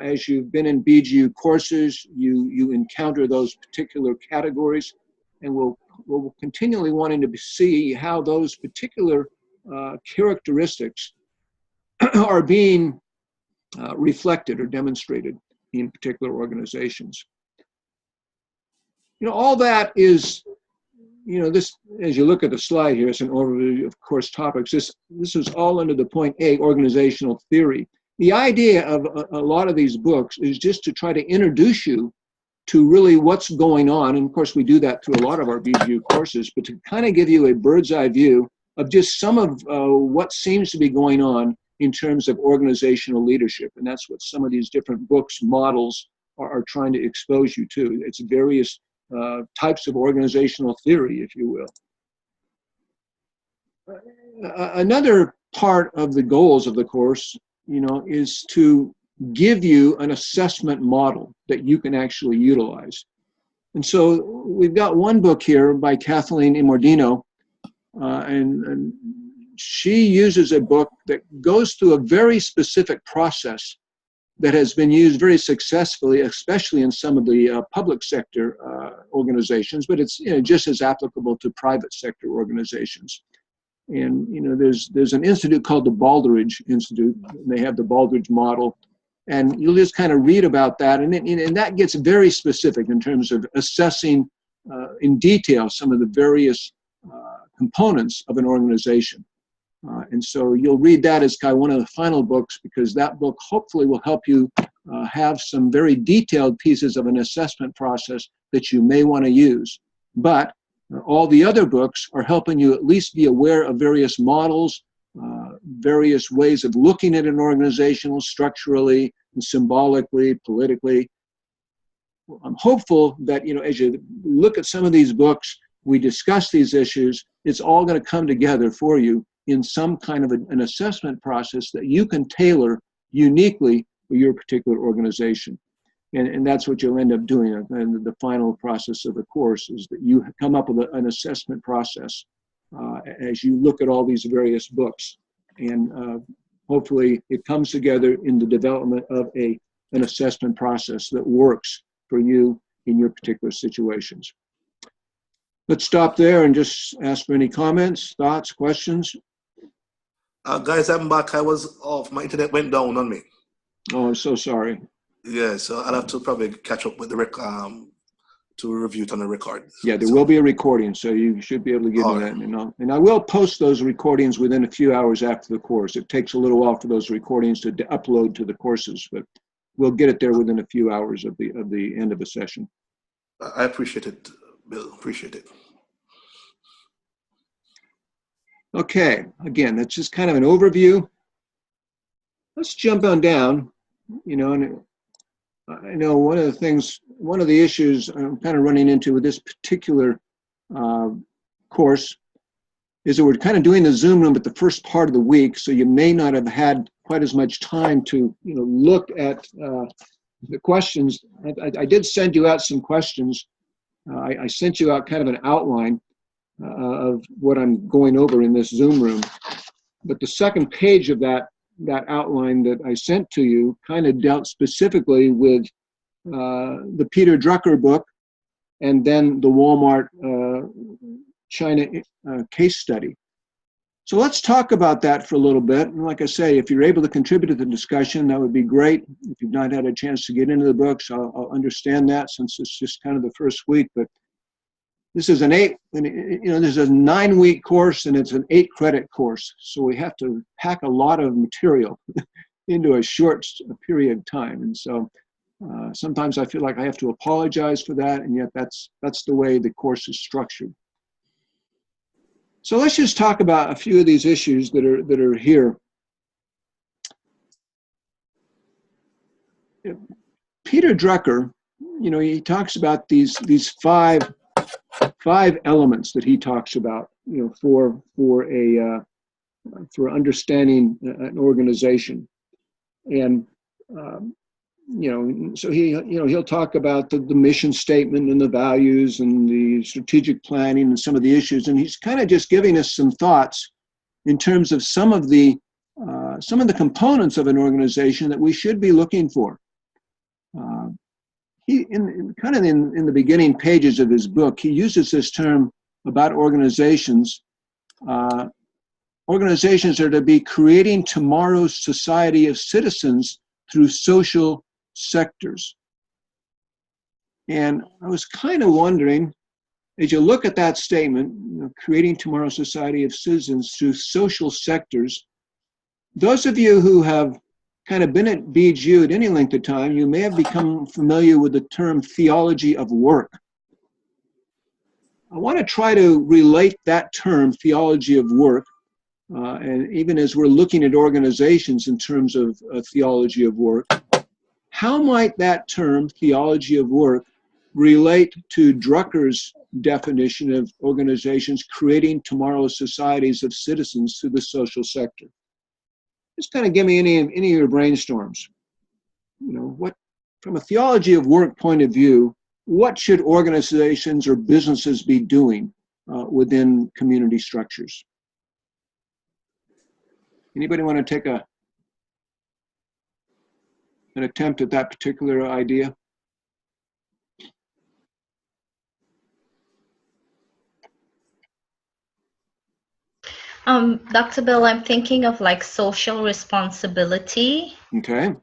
Speaker 2: As you've been in BGU courses, you encounter those particular categories, and we'll continually wanting to see how those particular characteristics are being reflected or demonstrated in particular organizations. All that is, this, as you look at the slide here, it's an overview of course topics. This is all under the point A, organizational theory. The idea of a lot of these books is just to try to introduce you to really what's going on. And of course, we do that through a lot of our BGU courses, but to kind of give you a bird's eye view of just some of what seems to be going on in terms of organizational leadership. And that's what some of these different books, models are trying to expose you to. It's various types of organizational theory, if you will. Another part of the goals of the course is to give you an assessment model that you can actually utilize. And so we've got one book here by Kathleen Imordino, and she uses a book that goes through a very specific process that has been used very successfully, especially in some of the public sector organizations, but it's just as applicable to private sector organizations. And there's an institute called the Baldrige Institute, and they have the Baldrige model, and you'll just kind of read about that, and that gets very specific in terms of assessing in detail some of the various components of an organization. And so you'll read that as kind of one of the final books, because that book hopefully will help you have some very detailed pieces of an assessment process that you may want to use. But all the other books are helping you at least be aware of various models, various ways of looking at an organization structurally, and symbolically, politically. I'm hopeful that, as you look at some of these books, we discuss these issues, it's all going to come together for you in some kind of an assessment process that you can tailor uniquely for your particular organization. And that's what you'll end up doing. And the final process of the course is that you come up with an assessment process as you look at all these various books. And hopefully it comes together in the development of an assessment process that works for you in your particular situations. Let's stop there and just ask for any comments, thoughts, questions.
Speaker 4: Guys, I'm back. I was off. My internet went down on me.
Speaker 2: Oh, I'm so sorry.
Speaker 4: Yeah, so I'll have to probably catch up with the to review it on the record.
Speaker 2: Yeah, there will be a recording, so you should be able to get me that. And I will post those recordings within a few hours after the course. It takes a little while for those recordings to upload to the courses, but we'll get it there within a few hours of the end of the session.
Speaker 4: I appreciate it, Bill. Appreciate it.
Speaker 2: Okay, again, that's just kind of an overview. Let's jump on down, and I know one of the issues I'm kind of running into with this particular course is that we're kind of doing the Zoom room at the first part of the week, so you may not have had quite as much time to look at the questions, I did send you out some questions. I sent you out kind of an outline of what I'm going over in this Zoom room. But the second page of that outline that I sent to you kind of dealt specifically with the Peter Drucker book and then the Walmart China case study. So let's talk about that for a little bit. And like I say, if you're able to contribute to the discussion, that would be great. If you've not had a chance to get into the books, I'll understand that since it's just kind of the first week. But this is this is a 9-week course and it's an 8-credit course. So we have to pack a lot of material into a short period of time. And so sometimes I feel like I have to apologize for that, and yet that's the way the course is structured. So let's just talk about a few of these issues that are here. Peter Drucker, he talks about these five elements that he talks about, for understanding an organization, and so he'll talk about the mission statement and the values and the strategic planning and some of the issues, and he's kind of just giving us some thoughts in terms of some of the components of an organization that we should be looking for. In the beginning pages of his book, he uses this term about organizations. Organizations are to be creating tomorrow's society of citizens through social sectors. And I was kind of wondering, as you look at that statement, creating tomorrow's society of citizens through social sectors, those of you who have kind of been at BGU at any length of time, you may have become familiar with the term theology of work. I want to try to relate that term, theology of work, and even as we're looking at organizations in terms of theology of work, how might that term, theology of work, relate to Drucker's definition of organizations creating tomorrow's societies of citizens through the social sector? Just kind of give me any of your brainstorms. What, from a theology of work point of view, what should organizations or businesses be doing within community structures? Anybody want to take an attempt at that particular idea?
Speaker 8: Dr. Bill, I'm thinking of like social responsibility.
Speaker 2: Okay.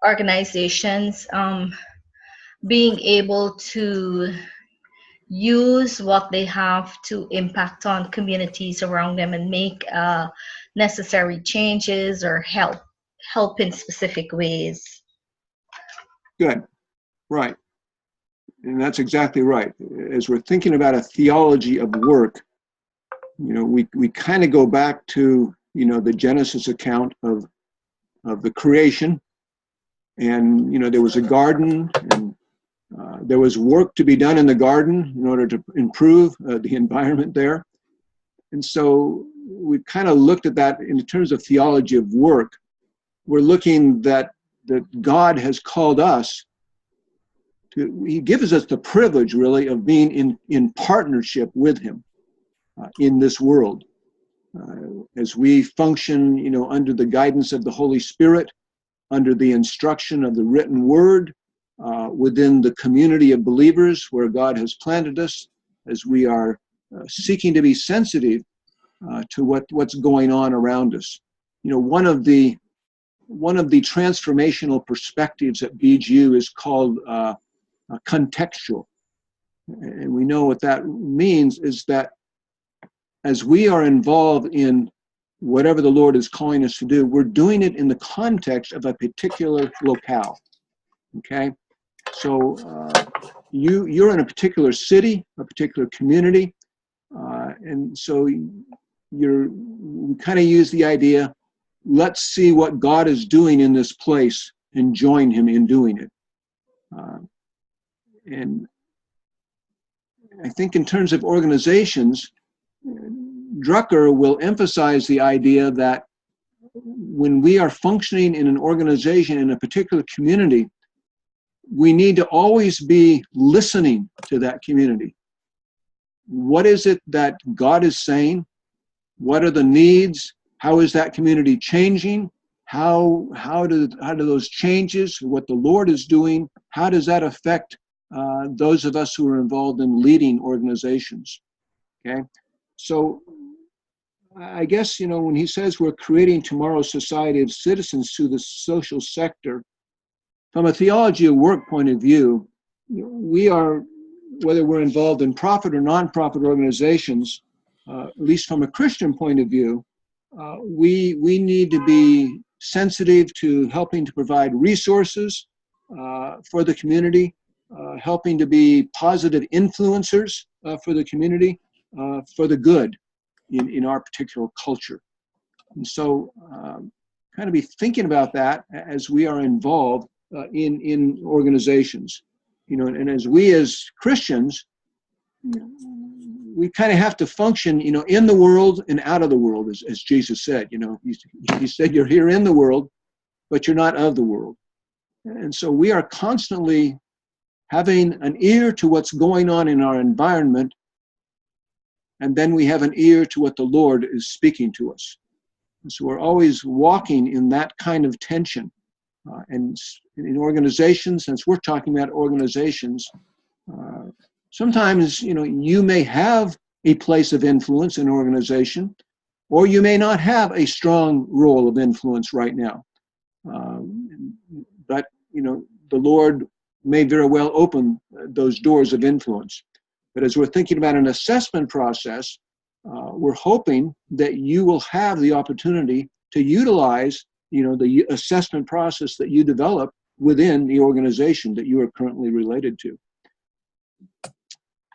Speaker 8: Organizations being able to use what they have to impact on communities around them and make necessary changes or help in specific ways.
Speaker 2: Good. Right. And that's exactly right. As we're thinking about a theology of work, we kind of go back to, the Genesis account of the creation. And, there was a garden, and there was work to be done in the garden in order to improve the environment there. And so we kind of looked at that in terms of theology of work. We're looking that God has called us to, he gives us the privilege really of being in partnership with him in this world. As we function, under the guidance of the Holy Spirit, under the instruction of the written word, within the community of believers where God has planted us, as we are seeking to be sensitive to what's going on around us. One of the transformational perspectives at BGU is called contextual. And we know what that means is that as we are involved in whatever the Lord is calling us to do, we're doing it in the context of a particular locale. Okay? So you're in a particular city, a particular community, and so we kind of use the idea, let's see what God is doing in this place and join him in doing it. And I think in terms of organizations, Drucker will emphasize the idea that when we are functioning in an organization in a particular community, we need to always be listening to that community. What is it that God is saying? What are the needs? How is that community changing? How do those changes, what the Lord is doing, how does that affect those of us who are involved in leading organizations? Okay, so I guess, you know, when he says we're creating tomorrow's society of citizens through the social sector, from a theology of work point of view, we are, whether we're involved in profit or nonprofit organizations, at least from a Christian point of view, we need to be sensitive to helping to provide resources for the community, helping to be positive influencers for the community, for the good in our particular culture. And so kind of be thinking about that as we are involved in organizations, you know, and as we as Christians, we kind of have to function, you know, in the world and out of the world, as Jesus said. You know, he said, you're here in the world, but you're not of the world. And so we are constantly having an ear to what's going on in our environment, and then we have an ear to what the Lord is speaking to us. And so we're always walking in that kind of tension. And in organizations, since we're talking about organizations, sometimes, you know, you may have a place of influence in an organization, or you may not have a strong role of influence right now. But, you know, the Lord may very well open those doors of influence. But as we're thinking about an assessment process, we're hoping that you will have the opportunity to utilize, you know, the assessment process that you develop within the organization that you are currently related to.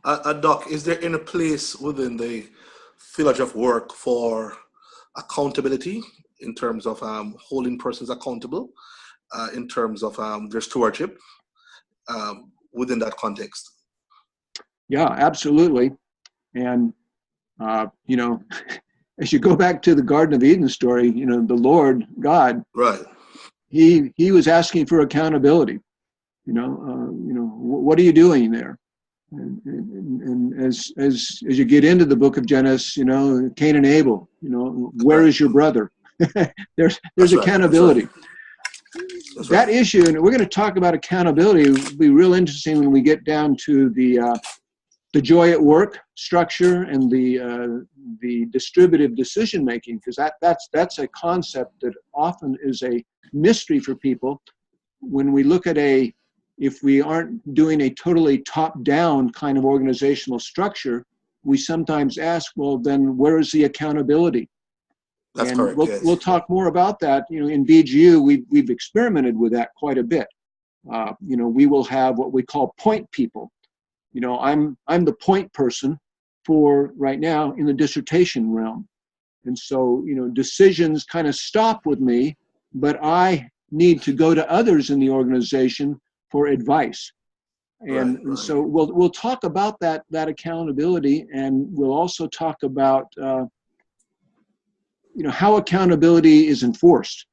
Speaker 4: Doc, is there any place within the theology of work for accountability in terms of holding persons accountable, in terms of their stewardship within that context?
Speaker 2: Yeah, absolutely. And, you know, as you go back to the Garden of Eden story, you know, the Lord God,
Speaker 4: right,
Speaker 2: he was asking for accountability. You know, what are you doing there? And as you get into the book of Genesis, you know, Cain and Abel, you know, where is your brother? there's
Speaker 4: That's
Speaker 2: accountability.
Speaker 4: That's
Speaker 2: That
Speaker 4: right.
Speaker 2: issue, and we're going to talk about accountability, will be real interesting when we get down to the joy at work structure and the distributive decision making, because that's a concept that often is a mystery for people. When we look at if we aren't doing a totally top-down kind of organizational structure, we sometimes ask, well, then where is the accountability?
Speaker 4: That's
Speaker 2: and
Speaker 4: correct. Yes.
Speaker 2: We'll talk more about that. You know, in BGU, we've experimented with that quite a bit. You know, we will have what we call point people. You know, I'm the point person for right now in the dissertation realm. And so, you know, decisions kind of stop with me, but I need to go to others in the organization for advice. And so we'll talk about that accountability, and we'll also talk about you know, how accountability is enforced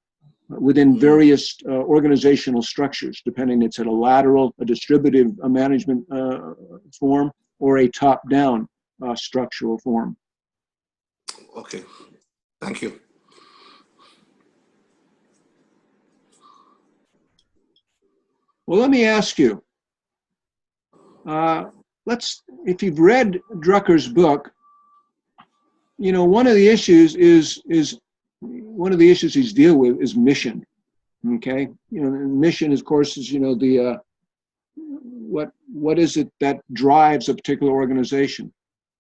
Speaker 2: within various organizational structures, depending it's at a lateral, a distributive management form, or a top-down structural form.
Speaker 4: Okay, thank you.
Speaker 2: Well, let me ask you, if you've read Drucker's book, you know, one of the issues he's deal with is mission. Okay, you know, mission, of course, is, you know, the what is it that drives a particular organization?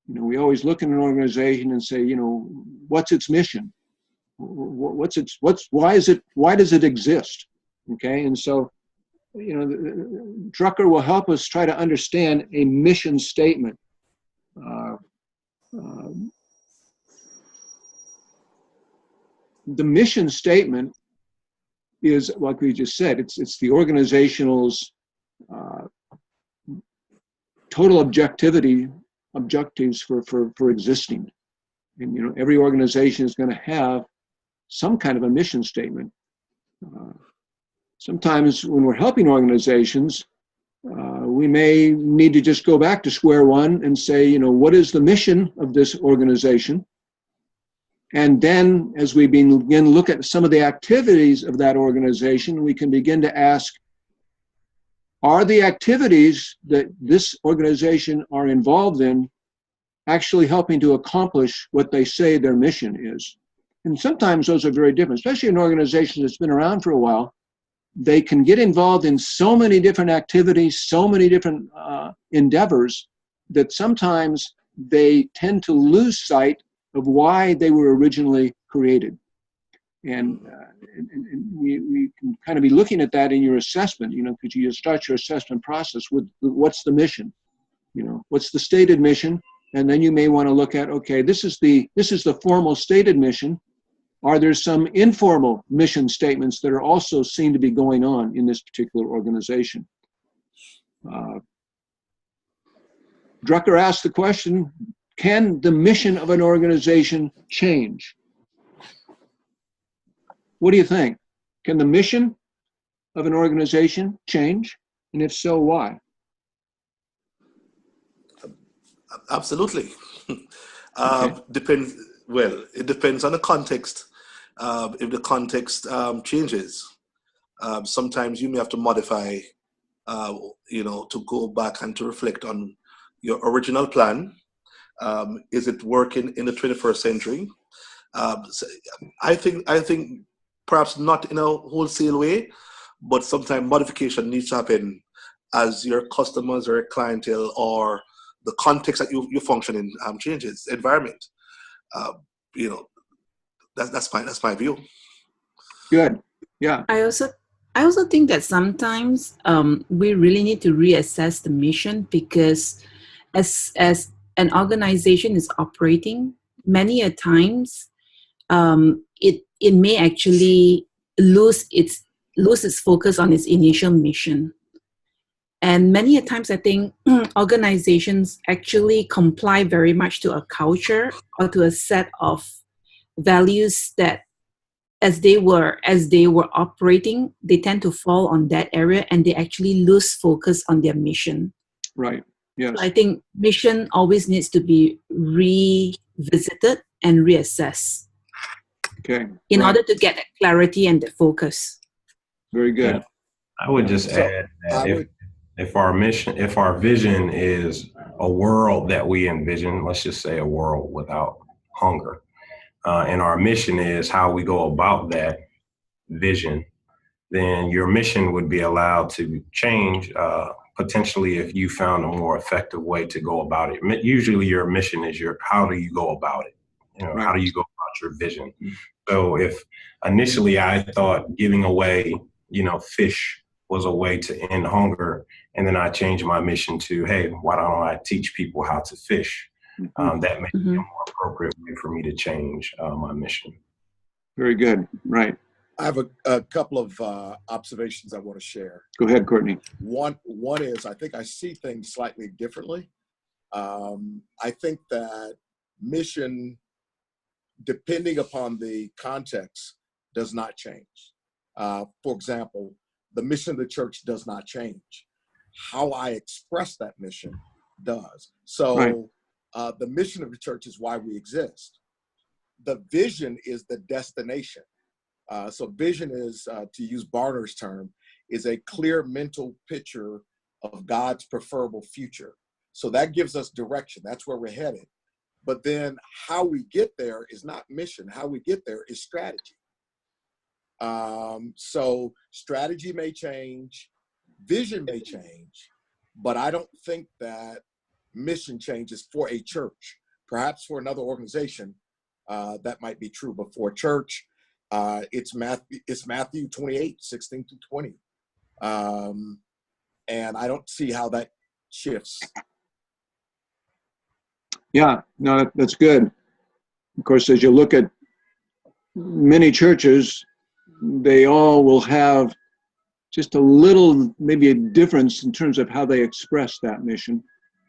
Speaker 2: You know, we always look at an organization and say, you know, what's its mission? Why does it exist? Okay, and so, you know, Drucker will help us try to understand a mission statement. The mission statement is, like we just said, it's the organizational's total objectives for existing. And, you know, every organization is going to have some kind of a mission statement. sometimes when we're helping organizations, we may need to just go back to square one and say, you know, what is the mission of this organization? And then as we begin to look at some of the activities of that organization, we can begin to ask, are the activities that this organization are involved in actually helping to accomplish what they say their mission is? And sometimes those are very different, especially an organization that's been around for a while. They can get involved in so many different activities, so many different endeavors, that sometimes they tend to lose sight of why they were originally created. And we can kind of be looking at that in your assessment, you know, because you start your assessment process with what's the mission, you know, what's the stated mission, and then you may want to look at, okay, this is the formal stated mission. Are there some informal mission statements that are also seen to be going on in this particular organization? Drucker asked the question, can the mission of an organization change? What do you think? Can the mission of an organization change? And if so, why?
Speaker 4: Absolutely.
Speaker 2: Okay.
Speaker 4: It depends on the context. If the context changes, sometimes you may have to modify, to go back and to reflect on your original plan. Is it working in the 21st century? So I think perhaps not in a wholesale way, but sometimes modification needs to happen as your customers or your clientele or the context that you function in changes, environment. That's my view.
Speaker 2: Good. Yeah.
Speaker 1: I also think that sometimes we really need to reassess the mission, because as an organization is operating, many a times it may actually lose its focus on its initial mission. And many a times I think organizations actually comply very much to a culture or to a set of values that as they were operating, they tend to fall on that area and they actually lose focus on their mission.
Speaker 2: Right. Yes.
Speaker 1: So I think mission always needs to be revisited and reassessed.
Speaker 2: Okay.
Speaker 1: In
Speaker 2: right.
Speaker 1: order to get that clarity and the focus.
Speaker 2: Very good.
Speaker 3: Yeah. I would just add that if our vision is a world that we envision, let's just say a world without hunger, and our mission is how we go about that vision, then your mission would be allowed to change, potentially if you found a more effective way to go about it. Usually your mission is how do you go about it?
Speaker 2: Right.
Speaker 3: How do you go about your vision? So if initially I thought giving away, fish was a way to end hunger, and then I changed my mission to, hey, why don't I teach people how to fish? That may be a more appropriate way for me to change my mission.
Speaker 2: Very good. Right.
Speaker 7: I have a couple of observations I want to share.
Speaker 2: Go ahead, Courtney.
Speaker 7: One is I think I see things slightly differently. I think that mission, depending upon the context, does not change. For example, the mission of the church does not change. How I express that mission does. So right. The mission of the church is why we exist. The vision is the destination. So vision is, to use Barner's term, is a clear mental picture of God's preferable future. So that gives us direction. That's where we're headed. But then how we get there is not mission. How we get there is strategy. So strategy may change, vision may change, but I don't think that mission changes for a church. Perhaps for another organization, that might be true, but for a church, it's Matthew 28, 16 to 20. And I don't see how that shifts.
Speaker 2: Yeah, no, that's good. Of course, as you look at many churches, they all will have just a little, maybe a difference in terms of how they express that mission,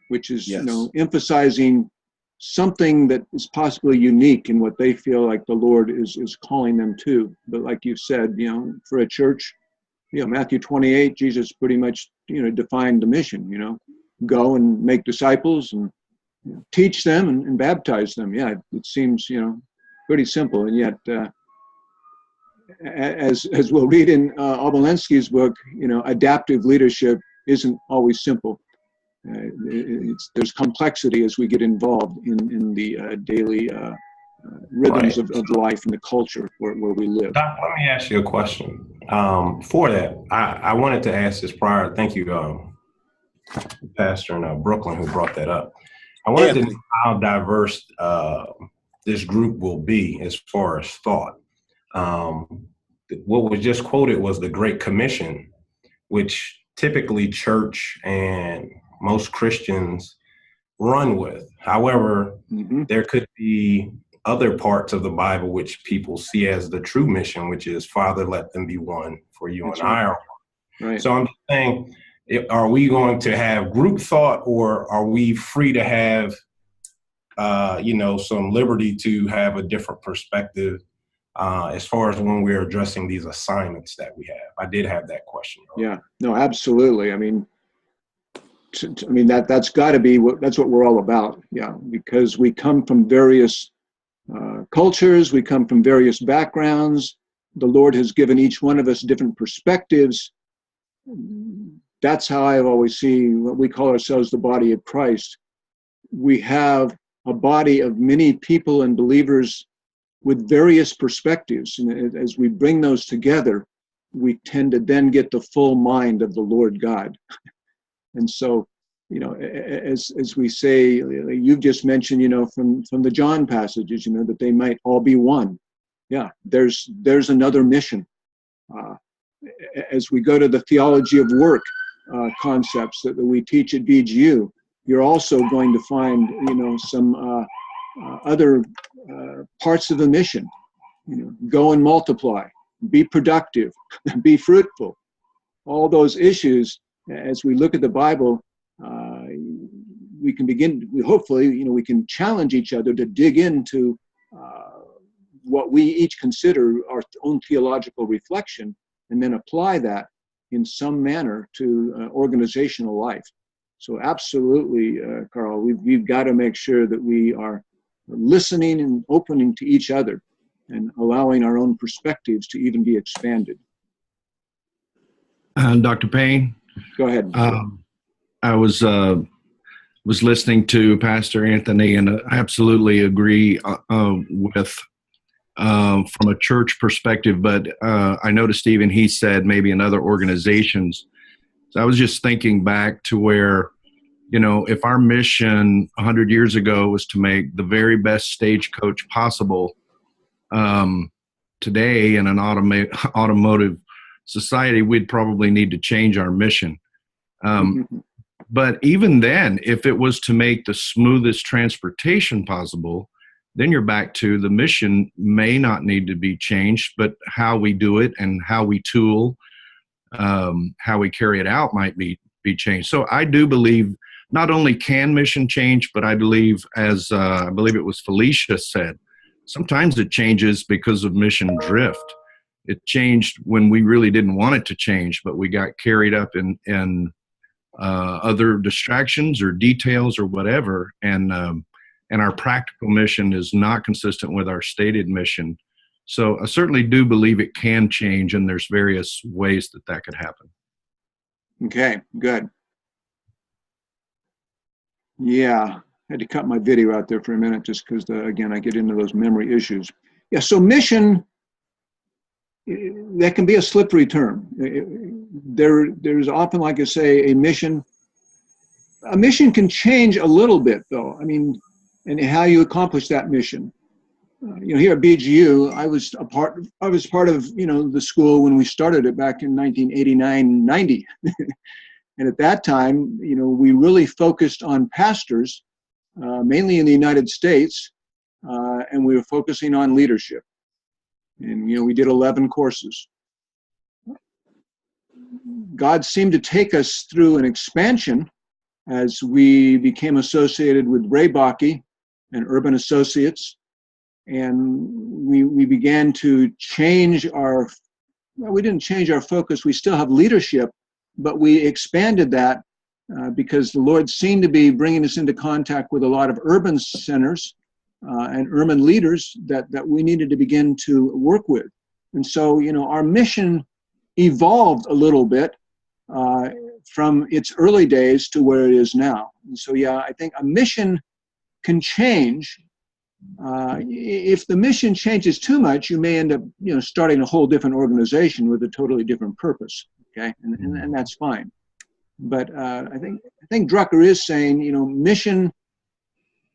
Speaker 2: which is,
Speaker 7: yes.
Speaker 2: Emphasizing something that is possibly unique in what they feel like the Lord is calling them to. But like you said, for a church, Matthew 28, Jesus pretty much, defined the mission, go and make disciples and teach them and baptize them. Yeah, it seems, pretty simple. And yet, as we'll read in Obolensky's book, adaptive leadership isn't always simple. There's complexity as we get involved in the daily rhythms of life and the culture where we live.
Speaker 3: Doc, let me ask you a question. For that, I wanted to ask this prior. Thank you, Pastor in Brooklyn, who brought that up. I wanted to know how diverse this group will be as far as thought. What was just quoted was the Great Commission, which typically church and most Christians run with. However, there could be other parts of the Bible which people see as the true mission, which is, Father, let them be one, for you and I are one. Right. So I'm saying, are we going to have group thought, or are we free to have, some liberty to have a different perspective as far as when we're addressing these assignments that we have? I did have that question earlier.
Speaker 2: Yeah, no, absolutely. I mean, that's got to be that's what we're all about. Yeah, because we come from various cultures, we come from various backgrounds. The Lord has given each one of us different perspectives. That's how I've always seen what we call ourselves the body of Christ. We have a body of many people and believers with various perspectives. And as we bring those together, we tend to then get the full mind of the Lord God. And so, as we say, you've just mentioned, from the John passages, that they might all be one. Yeah, there's another mission. As we go to the theology of work concepts that we teach at BGU, you're also going to find, some other parts of the mission. Go and multiply, be productive, be fruitful. All those issues, as we look at the Bible, we can hopefully, we can challenge each other to dig into what we each consider our own theological reflection, and then apply that in some manner to organizational life. So absolutely, Carl, we've got to make sure that we are listening and opening to each other and allowing our own perspectives to even be expanded.
Speaker 9: Dr. Payne?
Speaker 2: Go ahead.
Speaker 9: I was listening to Pastor Anthony, and I absolutely agree with from a church perspective, but I noticed even he said maybe in other organizations. So I was just thinking back to where, if our mission 100 years ago was to make the very best stagecoach possible, today in an automotive society, we'd probably need to change our mission. But even then, if it was to make the smoothest transportation possible, then you're back to the mission may not need to be changed, but how we do it and how we tool, how we carry it out might be changed. So I do believe not only can mission change, but I believe, as I believe it was Felicia said, sometimes it changes because of mission drift. It changed when we really didn't want it to change, but we got carried up in other distractions or details or whatever, and our practical mission is not consistent with our stated mission. So I certainly do believe it can change, and there's various ways that could happen.
Speaker 2: Okay, good. Yeah, I had to cut my video out there for a minute just because, again, I get into those memory issues. Yeah, so mission, that can be a slippery term. There's often, like I say, a mission. A mission can change a little bit, though. I mean, and how you accomplish that mission. Here at BGU, I was part of, the school when we started it back in 1989-90. And at that time, we really focused on pastors, mainly in the United States, and we were focusing on leadership. And, we did 11 courses. God seemed to take us through an expansion as we became associated with Ray Bakke and Urban Associates. And we began to change our well, we didn't change our focus. We still have leadership, but we expanded that because the Lord seemed to be bringing us into contact with a lot of urban centers and urban leaders that we needed to begin to work with. And so, our mission evolved a little bit from its early days to where it is now. And so, yeah, I think a mission can change. If the mission changes too much, you may end up, starting a whole different organization with a totally different purpose. Okay, and that's fine. But I think Drucker is saying, mission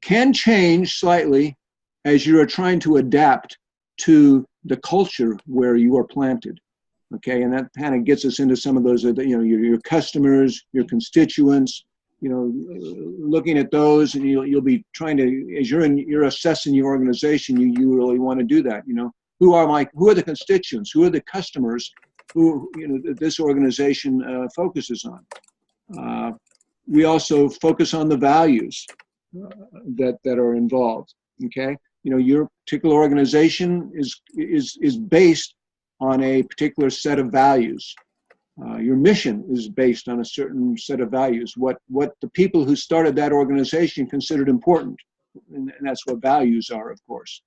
Speaker 2: can change slightly as you are trying to adapt to the culture where you are planted. Okay, and that kind of gets us into some of those, your customers, constituents, looking at those, and you'll be trying to, as you're assessing your organization, you really want to do that. Who are the constituents? Who are the customers who this organization focuses on? We also focus on the values that are involved. Okay, your particular organization is based on a particular set of values. Your mission is based on a certain set of values. What the people who started that organization considered important, and that's what values are, of course.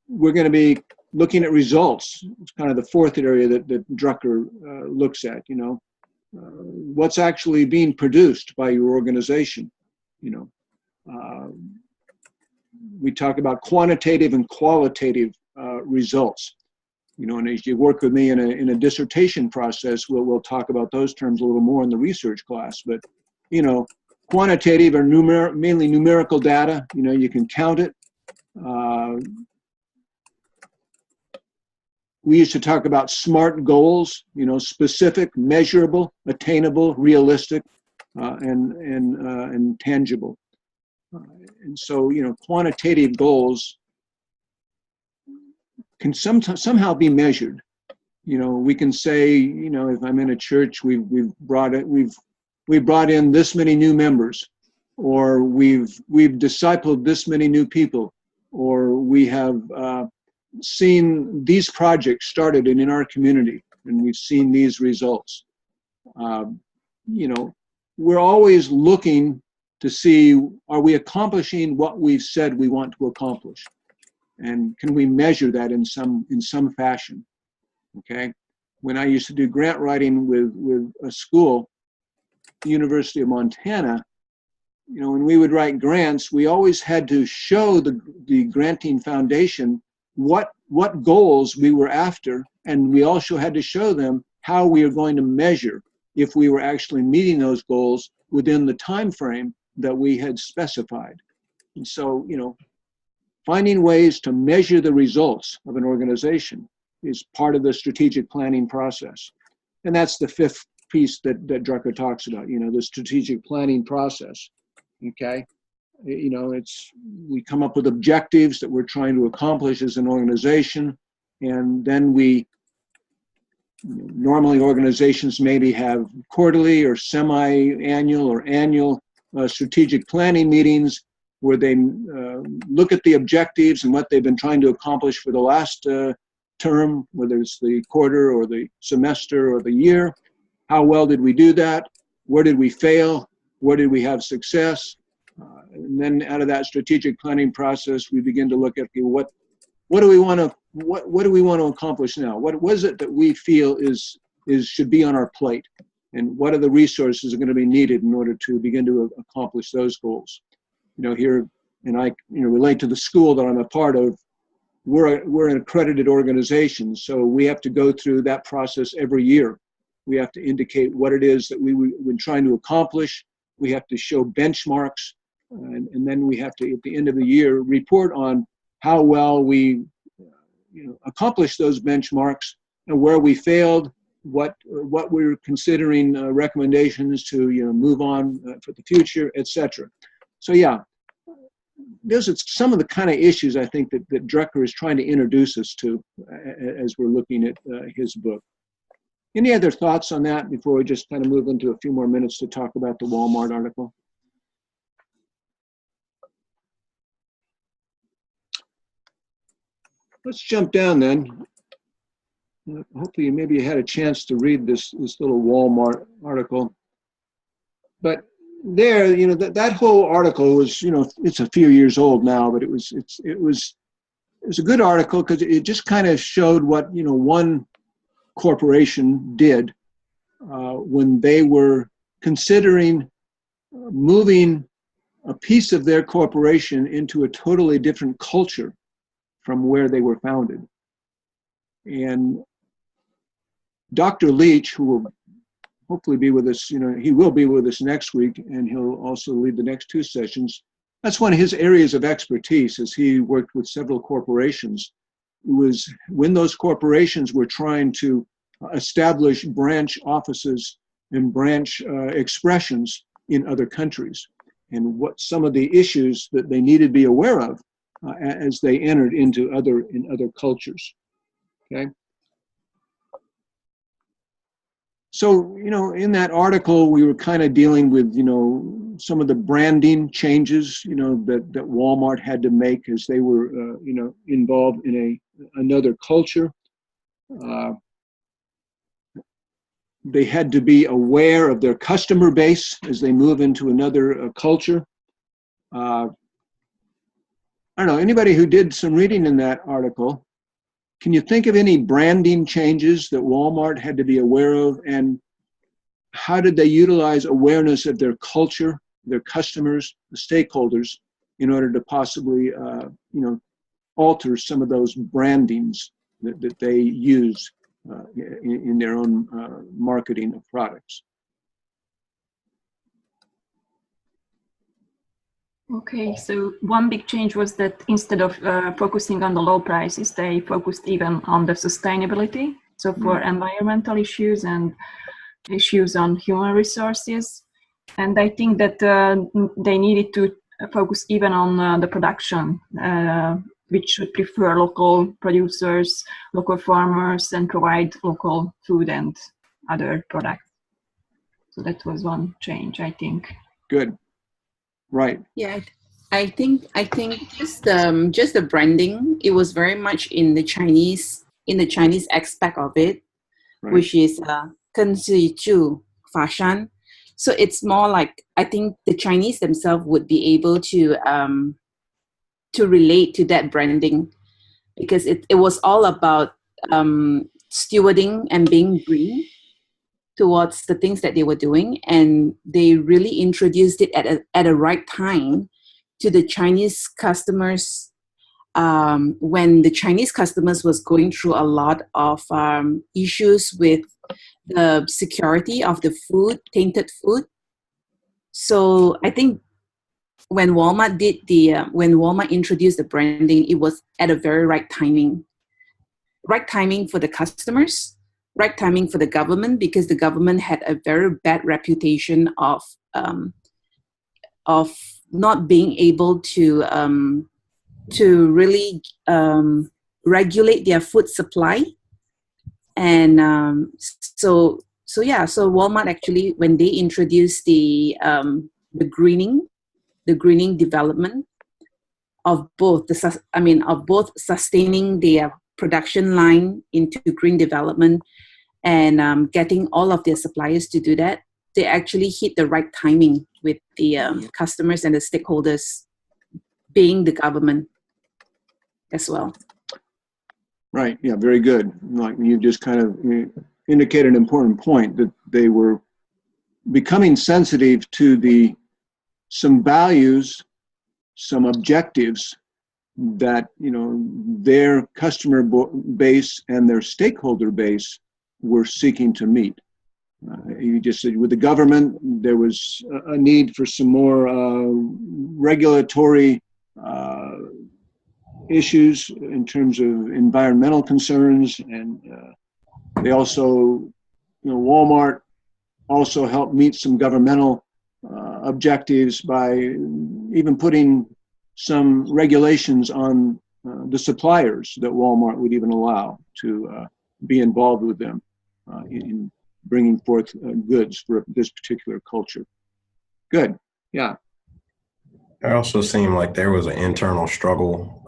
Speaker 2: We're going to be looking at results. It's kind of the fourth area that Drucker looks at. What's actually being produced by your organization. We talk about quantitative and qualitative results. And as you work with me in a dissertation process, we'll talk about those terms a little more in the research class. But quantitative are mainly numerical data. You can count it. We used to talk about SMART goals. Specific, measurable, attainable, realistic, and tangible. And so quantitative goals can somehow be measured. We can say, if I'm in a church, we've brought in this many new members, or we've discipled this many new people, or we have seen these projects started in our community, and we've seen these results. We're always looking to see, are we accomplishing what we've said we want to accomplish? And can we measure that in some fashion? Okay. When I used to do grant writing with a school, the University of Montana, when we would write grants, we always had to show the granting foundation what goals we were after, and we also had to show them how we are going to measure if we were actually meeting those goals within the time frame that we had specified. And so, finding ways to measure the results of an organization is part of the strategic planning process. And that's the fifth piece that Drucker talks about, the strategic planning process. Okay. We come up with objectives that we're trying to accomplish as an organization. And then normally organizations maybe have quarterly or semi-annual or annual strategic planning meetings where they look at the objectives and what they've been trying to accomplish for the last term, whether it's the quarter or the semester or the year. How well did we do that? Where did we fail? Where did we have success? And then out of that strategic planning process, we begin to look at what do we want to accomplish now? What was it that we feel should be on our plate? And what are the resources that are going to be needed in order to begin to accomplish those goals? Here, and I relate to the school that I'm a part of. We're an accredited organization, so we have to go through that process every year. We have to indicate what it is that we've been trying to accomplish. We have to show benchmarks, and then we have to, at the end of the year, report on how well we accomplished those benchmarks and where we failed, what we're considering recommendations to move on for the future, etc. So yeah, those are some of the kind of issues I think that Drucker is trying to introduce us to as we're looking at his book. Any other thoughts on that before we just kind of move into a few more minutes to talk about the Walmart article? Let's jump down then. hopefully maybe you had a chance to read this little Walmart article. But there, that whole article was, it's a few years old now, but it was a good article because it just kind of showed what, one corporation did when they were considering moving a piece of their corporation into a totally different culture from where they were founded. And Dr. Leach, who will hopefully be with us, he will be with us next week, and he'll also lead the next 2 sessions. That's one of his areas of expertise, as he worked with several corporations. It was when those corporations were trying to establish branch offices and branch expressions in other countries, and what some of the issues that they needed to be aware of as they entered into other cultures. Okay. So, in that article, we were kind of dealing with, some of the branding changes, that Walmart had to make as they were, involved in another culture. They had to be aware of their customer base as they move into another culture. I don't know, anybody who did some reading in that article, can you think of any branding changes that Walmart had to be aware of, and how did they utilize awareness of their culture, their customers, the stakeholders, in order to possibly, alter some of those brandings that they use in their own marketing of products?
Speaker 6: Okay, so one big change was that instead of focusing on the low prices, they focused even on the sustainability. So for environmental issues and issues on human resources. And I think that they needed to focus even on the production, which should prefer local producers, local farmers, and provide local food and other products. So that was one change, I think.
Speaker 2: Good. Right.
Speaker 1: Yeah, I think just the branding, it was very much in the Chinese aspect of it, right, which is 跟自助法商. So it's more like, I think the Chinese themselves would be able to relate to that branding, because it was all about stewarding and being green towards the things that they were doing, and they really introduced it at a right time to the Chinese customers, when the Chinese customers was going through a lot of issues with the security of the food, tainted food. So I think when Walmart introduced the branding, it was at a very right timing for the customers, right timing for the government, because the government had a very bad reputation of not being able to really regulate their food supply. And so Walmart actually, when they introduced the greening development of both sustaining their production line into green development, and getting all of their suppliers to do that, they actually hit the right timing with the customers and the stakeholders, being the government as well.
Speaker 2: Right. Yeah, very good. Like you just kind of indicated an important point, that they were becoming sensitive to some values, some objectives that, their customer base and their stakeholder base were seeking to meet. You just said with the government, there was a need for some more regulatory issues in terms of environmental concerns, and they also, Walmart also helped meet some governmental objectives by even putting some regulations on the suppliers that Walmart would even allow to be involved with them in bringing forth goods for this particular culture. Good. Yeah.
Speaker 3: It also seemed like there was an internal struggle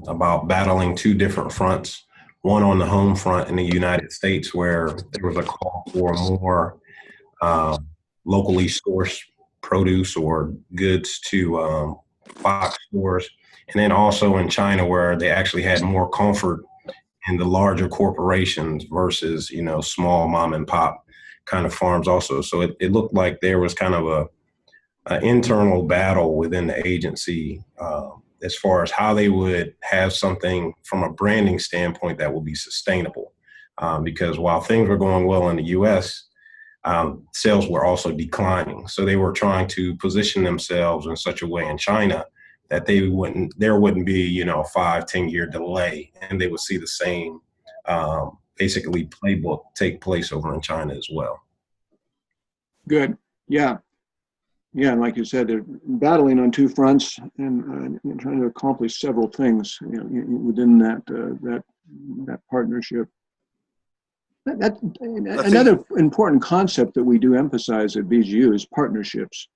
Speaker 3: about battling two different fronts. one on the home front in the United States, where there was a call for more locally sourced produce or goods to box stores. And then also in China, where they actually had more comfort in the larger corporations versus, small mom and pop kind of farms also. So it looked like there was kind of an internal battle within the agency as far as how they would have something from a branding standpoint that would be sustainable. Because while things were going well in the U.S., sales were also declining. So they were trying to position themselves in such a way in China that there wouldn't be, a 5-10 year delay, and they would see the same basically playbook take place over in China as well.
Speaker 2: Good. Yeah. Yeah, and like you said, they're battling on two fronts and trying to accomplish several things within that partnership. Another important concept that we do emphasize at BGU is partnerships,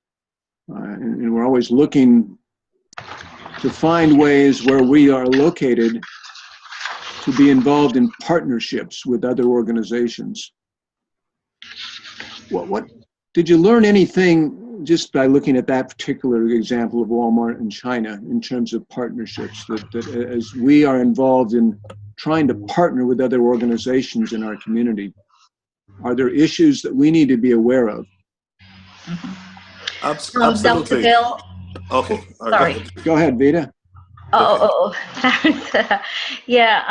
Speaker 2: and we're always looking to find ways where we are located to be involved in partnerships with other organizations. What did you learn anything just by looking at that particular example of Walmart in China in terms of partnerships, that as we are involved in trying to partner with other organizations in our community, are there issues that we need to be aware of?
Speaker 4: Absolutely.
Speaker 8: Dr. Bill.
Speaker 4: Okay.
Speaker 8: Sorry.
Speaker 2: Go ahead, Vita.
Speaker 8: Yeah,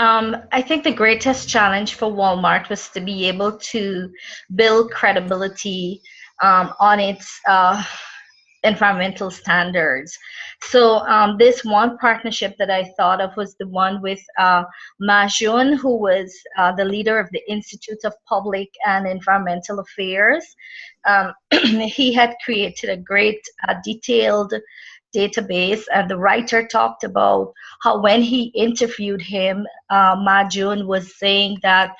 Speaker 8: I think the greatest challenge for Walmart was to be able to build credibility on its environmental standards. So this one partnership that I thought of was the one with Ma Jun, who was the leader of the Institute of Public and Environmental Affairs. He had created a great detailed database, and the writer talked about how when he interviewed him, Ma Jun was saying that,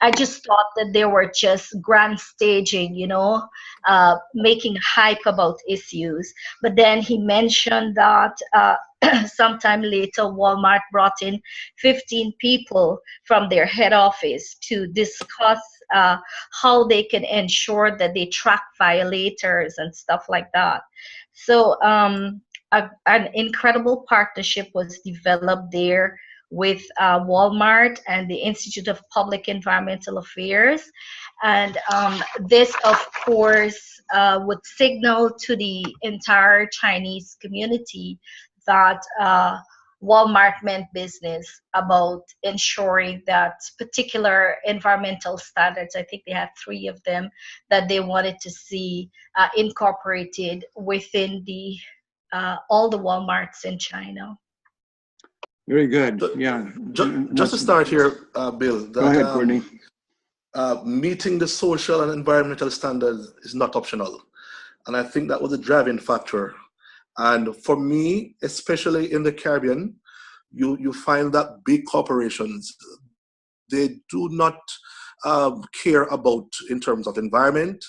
Speaker 8: I just thought that they were just grand staging, making hype about issues. But then he mentioned that sometime later, Walmart brought in 15 people from their head office to discuss how they can ensure that they track violators and stuff like that. So an incredible partnership was developed there with Walmart and the Institute of Public Environmental Affairs. And this, of course, would signal to the entire Chinese community that Walmart meant business about ensuring that particular environmental standards, I think they had 3 of them, that they wanted to see incorporated within the all the Walmarts in China.
Speaker 2: Very good. Yeah.
Speaker 4: Just to start here, Bill.
Speaker 2: Go ahead, Courtney.
Speaker 4: Meeting the social and environmental standards is not optional. And I think that was a driving factor. And for me, especially in the Caribbean, you find that big corporations, they do not care about in terms of environment.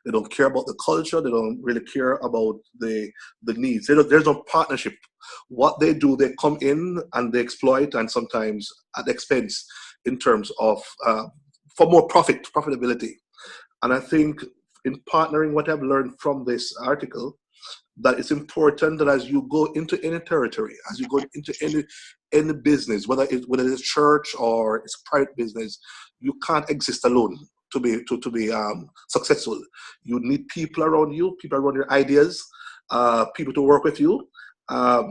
Speaker 4: They don't care about the culture. They don't really care about the needs. There's no partnership. What they do, they come in and they exploit, and sometimes at expense in terms of for more profitability. And I think in partnering, what I've learned from this article, that it's important that as you go into any territory, as you go into any business, whether it's a church or it's a private business, you can't exist alone to be successful. You need people around you, people around your ideas, people to work with you,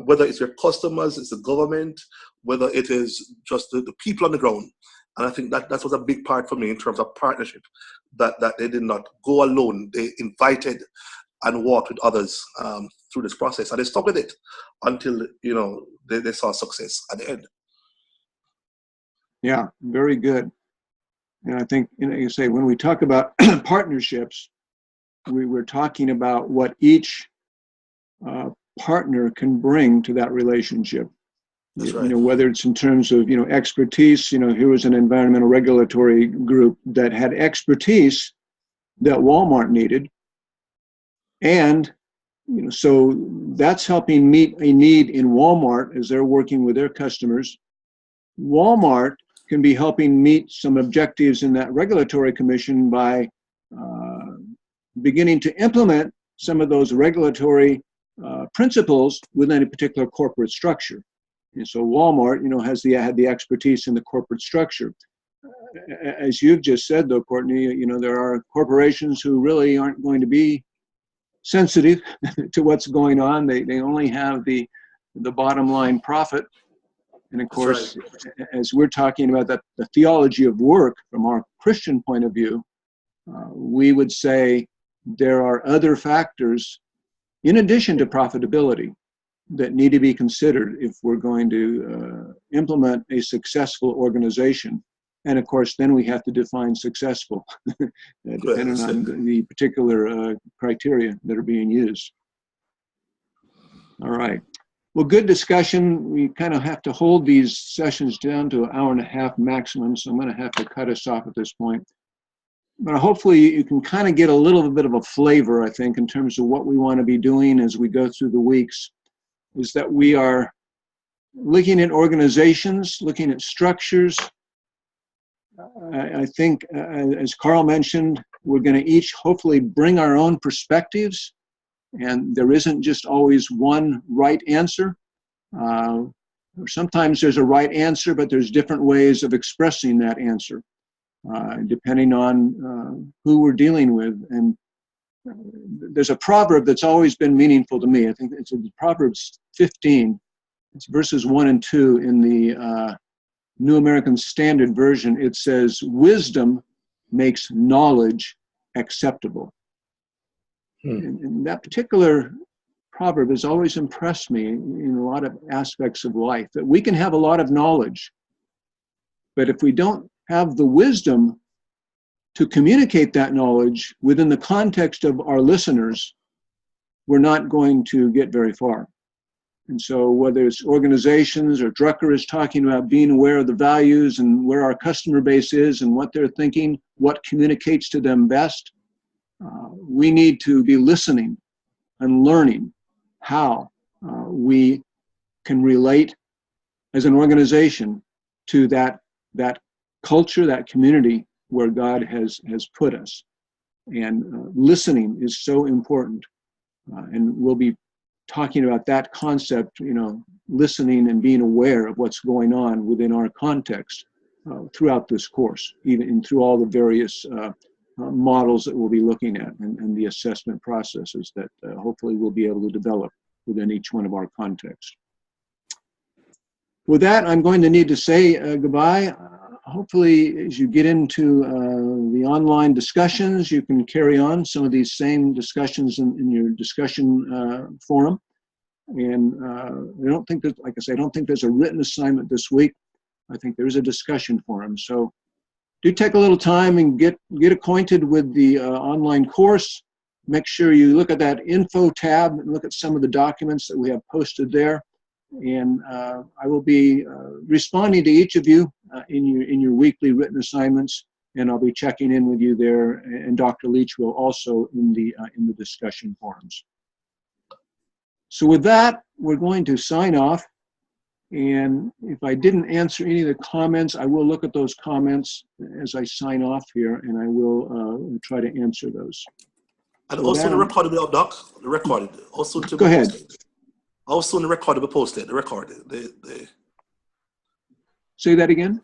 Speaker 4: whether it's your customers, it's the government, whether it is just the people on the ground. And I think that was a big part for me in terms of partnership, that they did not go alone. They invited and walked with others through this process, and they stuck with it until they saw success at the end.
Speaker 2: Yeah, very good. And I think, you say, when we talk about partnerships, we're talking about what each partner can bring to that relationship.
Speaker 4: That's right.
Speaker 2: Whether it's in terms of, expertise, here was an environmental regulatory group that had expertise that Walmart needed. And, so that's helping meet a need in Walmart as they're working with their customers. Walmart can be helping meet some objectives in that regulatory commission by beginning to implement some of those regulatory principles within a particular corporate structure. And so Walmart, had the expertise in the corporate structure. As you've just said, though, Courtney, there are corporations who really aren't going to be sensitive to what's going on. They only have the bottom line profit. And of course, as we're talking about the theology of work from our Christian point of view, we would say there are other factors in addition to profitability that need to be considered if we're going to implement a successful organization. And of course, then we have to define successful, depending on the particular criteria that are being used. All right. Well, good discussion. We kind of have to hold these sessions down to an hour and a half maximum, so I'm going to have to cut us off at this point. But hopefully you can kind of get a little bit of a flavor, I think, in terms of what we want to be doing as we go through the weeks, is that we are looking at organizations, looking at structures. I think, as Carl mentioned, we're going to each hopefully bring our own perspectives, and there isn't just always one right answer. Sometimes there's a right answer, but there's different ways of expressing that answer, depending on who we're dealing with. And there's a proverb that's always been meaningful to me. I think it's Proverbs 15. It's verses 1 and 2 in the New American Standard Version. It says, "Wisdom makes knowledge acceptable." And that particular proverb has always impressed me in a lot of aspects of life, that we can have a lot of knowledge, but if we don't have the wisdom to communicate that knowledge within the context of our listeners, we're not going to get very far. And so whether it's organizations or Drucker is talking about being aware of the values and where our customer base is and what they're thinking, what communicates to them best, we need to be listening and learning how we can relate as an organization to that culture, that community where God has put us. And listening is so important. And we'll be talking about that concept, listening and being aware of what's going on within our context throughout this course, even through all the various models that we'll be looking at and the assessment processes that hopefully we'll be able to develop within each one of our contexts. With that, I'm going to need to say goodbye. Hopefully, as you get into the online discussions, you can carry on some of these same discussions in your discussion forum. And I don't think that, like I say, I don't think there's a written assignment this week. I think there's a discussion forum. So do take a little time and get acquainted with the online course. Make sure you look at that info tab and look at some of the documents that we have posted there. And I will be responding to each of you in your weekly written assignments, and I'll be checking in with you there. And Dr. Leach will also in the discussion forums. So with that, we're going to sign off. And if I didn't answer any of the comments, I will look at those comments as I sign off here, and I will try to answer those.
Speaker 4: And so also the recording will be up, Doc. The recording. Also to
Speaker 2: go ahead.
Speaker 4: Posted. Also in the record will be posted. The record.
Speaker 2: Say that again.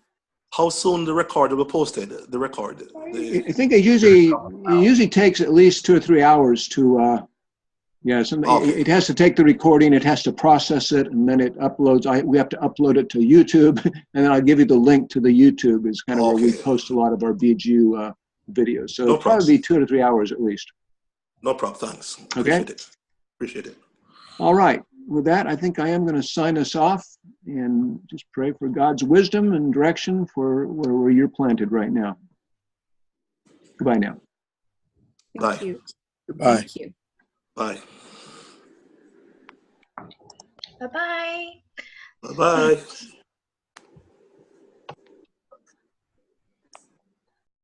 Speaker 4: How soon the record will be posted? The record.
Speaker 2: I think it usually takes at least 2 or 3 hours to. It has to take the recording, it has to process it, and then it uploads. We have to upload it to YouTube, and then I'll give you the link to the YouTube. Is kind of where we post a lot of our BGU videos. So it'll probably be 2 to 3 hours at least.
Speaker 4: No problem. Thanks.
Speaker 2: Okay.
Speaker 4: Appreciate it.
Speaker 2: All right. With that, I think I am going to sign us off and just pray for God's wisdom and direction for where you're planted right now. Goodbye now.
Speaker 4: Bye.
Speaker 6: you.
Speaker 7: Goodbye.
Speaker 6: Thank you.
Speaker 4: Bye.
Speaker 8: Bye-bye.
Speaker 4: Bye-bye.